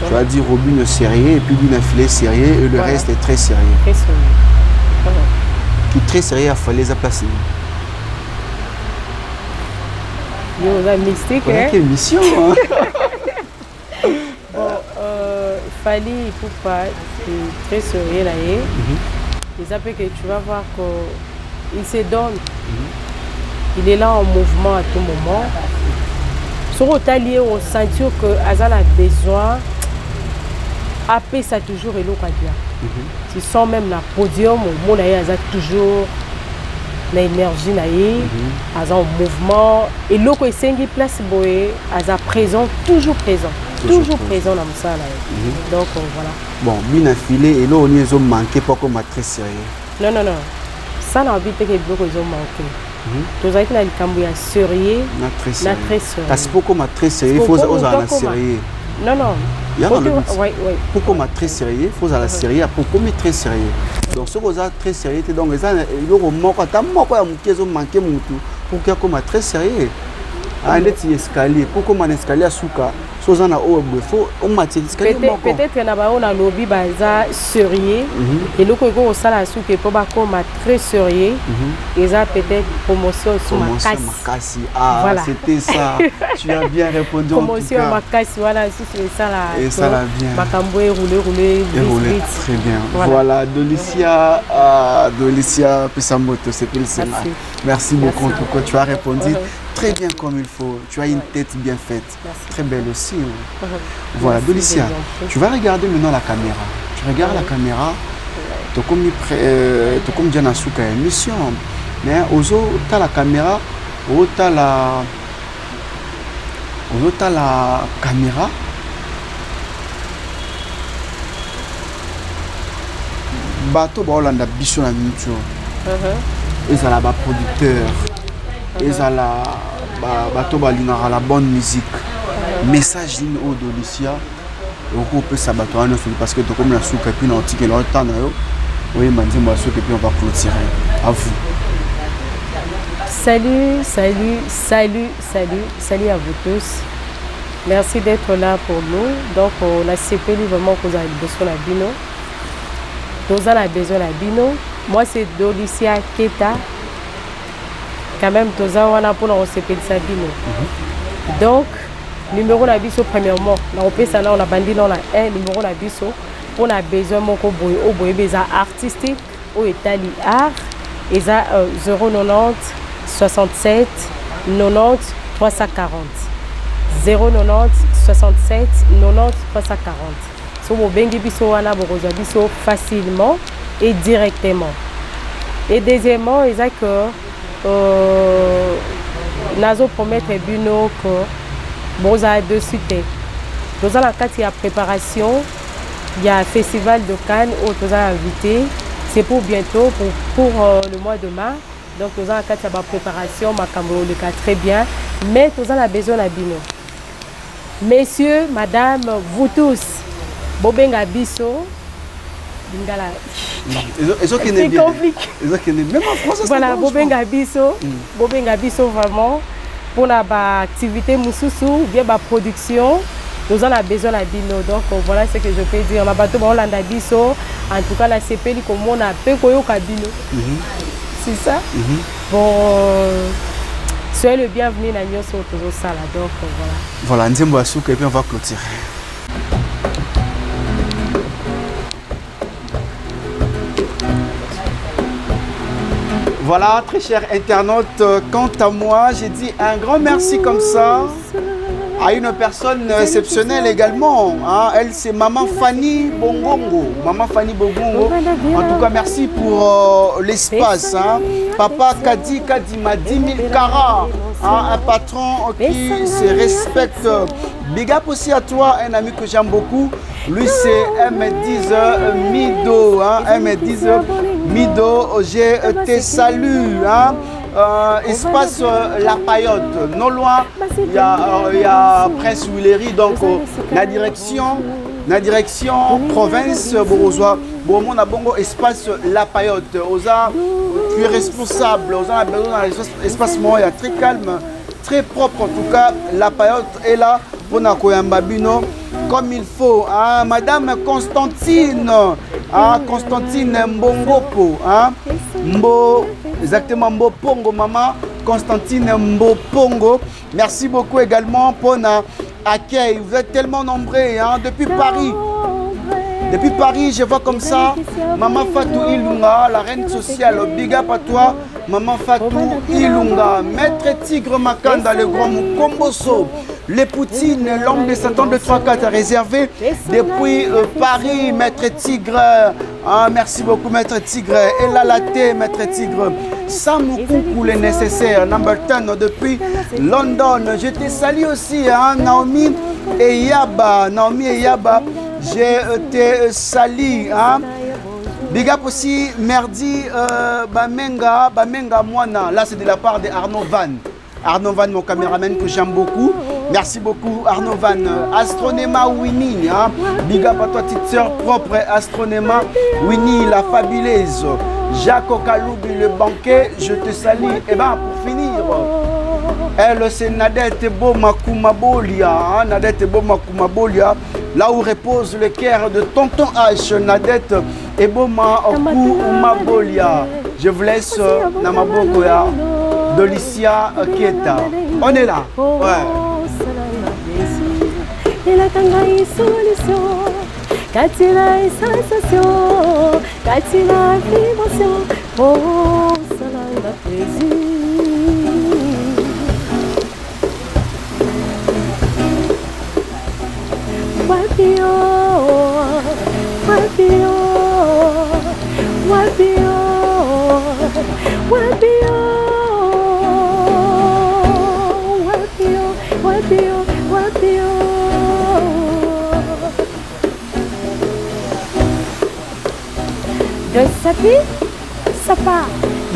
Tu as dit Robinho sérieux et puis Binafilé sérieux et le Voilà. reste est très sérieux. Très sérieux. Voilà. Qui est très sérieux, il fallait les placer. Yo, la mystique, hein? Quelle mission hein? Bon, Fali Poupa, c'est très sérieux là. Et ça fait que tu vas voir qu'il se donne. Il est là en mouvement à tout moment. Sur le talier, on sent que Azal a besoin. Après, ça toujours est l'eau. Tu sens même la podium, au monde Azal toujours l'énergie, Azal en mouvement. Et l'eau qui est en place, Azal présent, toujours présent. Toujours présent dans ça. Donc voilà. Bon, Binafilé et là on y a manqué pas comme très sérieux. Non. Ça n'a envie de que beaucoup ont manqué. Tous les gens qui sont sérieux, Na très sérieux. très sérieux. Parce que pourquoi très sérieux, il faut oser en sérieux. Non. Il y a dans le Oui. pourquoi très sérieux, il faut aller sérieux, pourquoi très sérieux. Donc ce que très sérieux, donc les gens ils ont manqué, tant manqué qu'ils ont manqué mutu. Pourquoi comme très sérieux. Ah, il est escalier, pourquoi mon escalier à souka. Sozana au faut on matière escalier manqué. Peut-être que na a lobby baza sérieux et le ko au sala souke pour ba comme très sérieux. Et ça peut-être promotion sur Makassi. Ah, voilà. c'était ça. Tu as bien répondu. Promotion Makassi, voilà, c'est ça là. Et ça l'a bien. Bakamboué rouler. Très bien. Voilà, Dolicia Pesamoto, c'est plus ça. Merci beaucoup en tout cas. Tu as répondu très bien comme il faut. Tu as une tête bien faite. Très belle aussi. Voilà, Dolicia, tu vas regarder maintenant la caméra. Tu regardes la caméra. Tu comme bien à souka émission. Mais aux autres, tu as la caméra. Tu as la caméra. Bateau Baolanda Bichon la mutuo. Ils ont la producteur. Ils ont la bateau balinara la bonne musique. Message d'une eau de Lucia. On peut s'abattre parce que tu comme la souka puis on tique le temps. Oui, m'a dit moi souka puis on va clôturer. À vous. Salut à vous tous. Merci d'être là pour nous. Donc on a CP vraiment que vous avez besoin de bino. Vous avez besoin de bino. Moi c'est Dolicia Keta. Quand même tous on a pour nous CP de Sabino. Donc numéro la biso premièrement, on peut ça là on a bandit dans la 1 numéro la biso. On a besoin mon ko boy au boy beza artistique au Italie art et ça 090 67 90 340 090 67 90 340. So mo bengi biso wana bokoza biso facilement et directement. Et deuxièmement, ils a que nazo promettre bino que bon a deux suites. Dans la carte il y a préparation, il y a un festival de Cannes où tu as invité. C'est pour bientôt pour le mois de mars. Donc nous avons la préparation, ma caméra le cas très bien, mais nous avons besoin de bino. Messieurs, madame, vous tous, Bobenga Bisso, Bingala. C'est compliqué. Même en France, voilà, Bobenga Bisso vraiment pour la activité Moussousou, bien la production, nous en avons besoin de bino. Donc voilà ce que je peux dire. Ma bateau on l'a biso. En tout cas la CPL comme on a peu koyo kabino. C'est ça. Bon, soyez le bienvenu dans Nyoso Tozo Sala. Donc voilà. Voilà, Nzembo Asuka et puis on va clôturer. Voilà, très chers internautes, quant à moi, j'ai dit un grand merci comme ça à une personne exceptionnelle également. Hein. Elle, c'est Maman Fanny Bongongo. Maman Fanny Bongongo. En tout cas, merci pour l'espace. Hein. Papa Kadi Kadima, 10 000 carats. Hein. Un patron qui se respecte. Big up aussi à toi, un ami que j'aime beaucoup. Lui, c'est M10 Mido. Hein. M10 Mido, je te salue. Hein. Espace La Payotte, non loin, il y a Prince Willery, donc la direction province Borozoa, bon bongo espace La Payotte, Oza, tu es responsable, Oza a besoin d'un espace moyen très calme, très propre en tout cas. La Payotte est là pour Nakoyambabino comme il faut. Hein. Madame Constantine, hein, Constantine Mbongopo, hein, exactement Mbopongo, maman Constantine Mbopongo. Merci beaucoup également pour l'accueil. Vous êtes tellement nombreux hein, depuis Paris. Depuis Paris, je vois comme ça Maman Fatou Ilunga, la reine sociale. Big up à toi, Maman Fatou Ilunga. Maître Tigre Makanda, le grand Mukomboso. Les Poutines, l'homme de Satan de 3-4 réservé depuis Paris, Maître Tigre. Ah, merci beaucoup, Maître Tigre. Et la latte, Maître Tigre. Samoukou, le nécessaire. Number 10 depuis London. Je te salue aussi, hein, Naomi et Yaba. Naomi et Yaba, je te salue. Hein. Big up aussi, Merdi Bamenga Moana. Là, c'est de la part de Arnaud Van. Arnaud Van, mon caméraman que j'aime beaucoup. Merci beaucoup Arnaud Van. Astronema Winnie, hein? Big up à toi, petite sœur propre. Astronema Winnie, la fabuleuse. Jacques Okaloubi, le banquet, je te salue. Et bien, pour finir, elle, c'est Nadette Bomakumabolia. Hein? Nadette Bomakumabolia, là où repose le cœur de Tonton H. Nadette Bomakumabolia. Je vous laisse Namabokoya. Dolicia Kieta. On est là. Ouais. Il a une solution. Quand il a une sensation, quand il a une vibration, oh, ça l'a plaisir. Wapio, wapio, wapio, wapio. De sapi, sapa,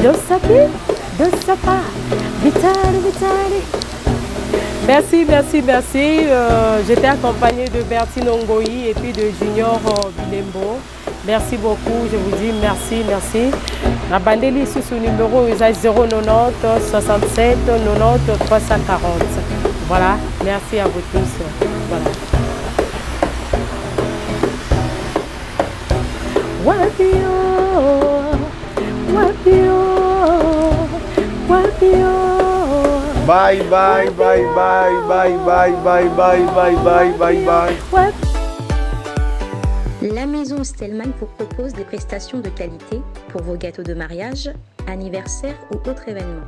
de sapi, de sapa, vitali, vitali. Merci, merci, merci. J'étais accompagnée de Bertine Ongoyi et puis de Junior Bilembo. Merci beaucoup, je vous dis merci, merci. La bandeli ici sous numéro 090 67 90 340. Voilà, merci à vous tous. Voilà. Wapio, wapio, wapio. Bye, bye, bye, bye, bye, bye, bye, bye, bye, bye, bye, bye. La maison Stelman vous propose des prestations de qualité pour vos gâteaux de mariage, anniversaire ou autres événements.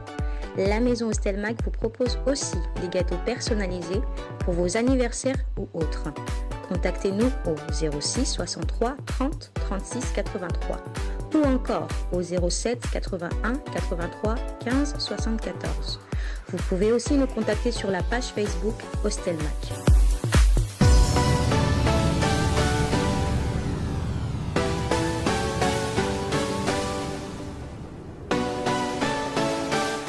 La maison Stelmag vous propose aussi des gâteaux personnalisés pour vos anniversaires ou autres. Contactez-nous au 06 63 30 36 83 ou encore au 07 81 83 15 74. Vous pouvez aussi nous contacter sur la page Facebook Hostelmac.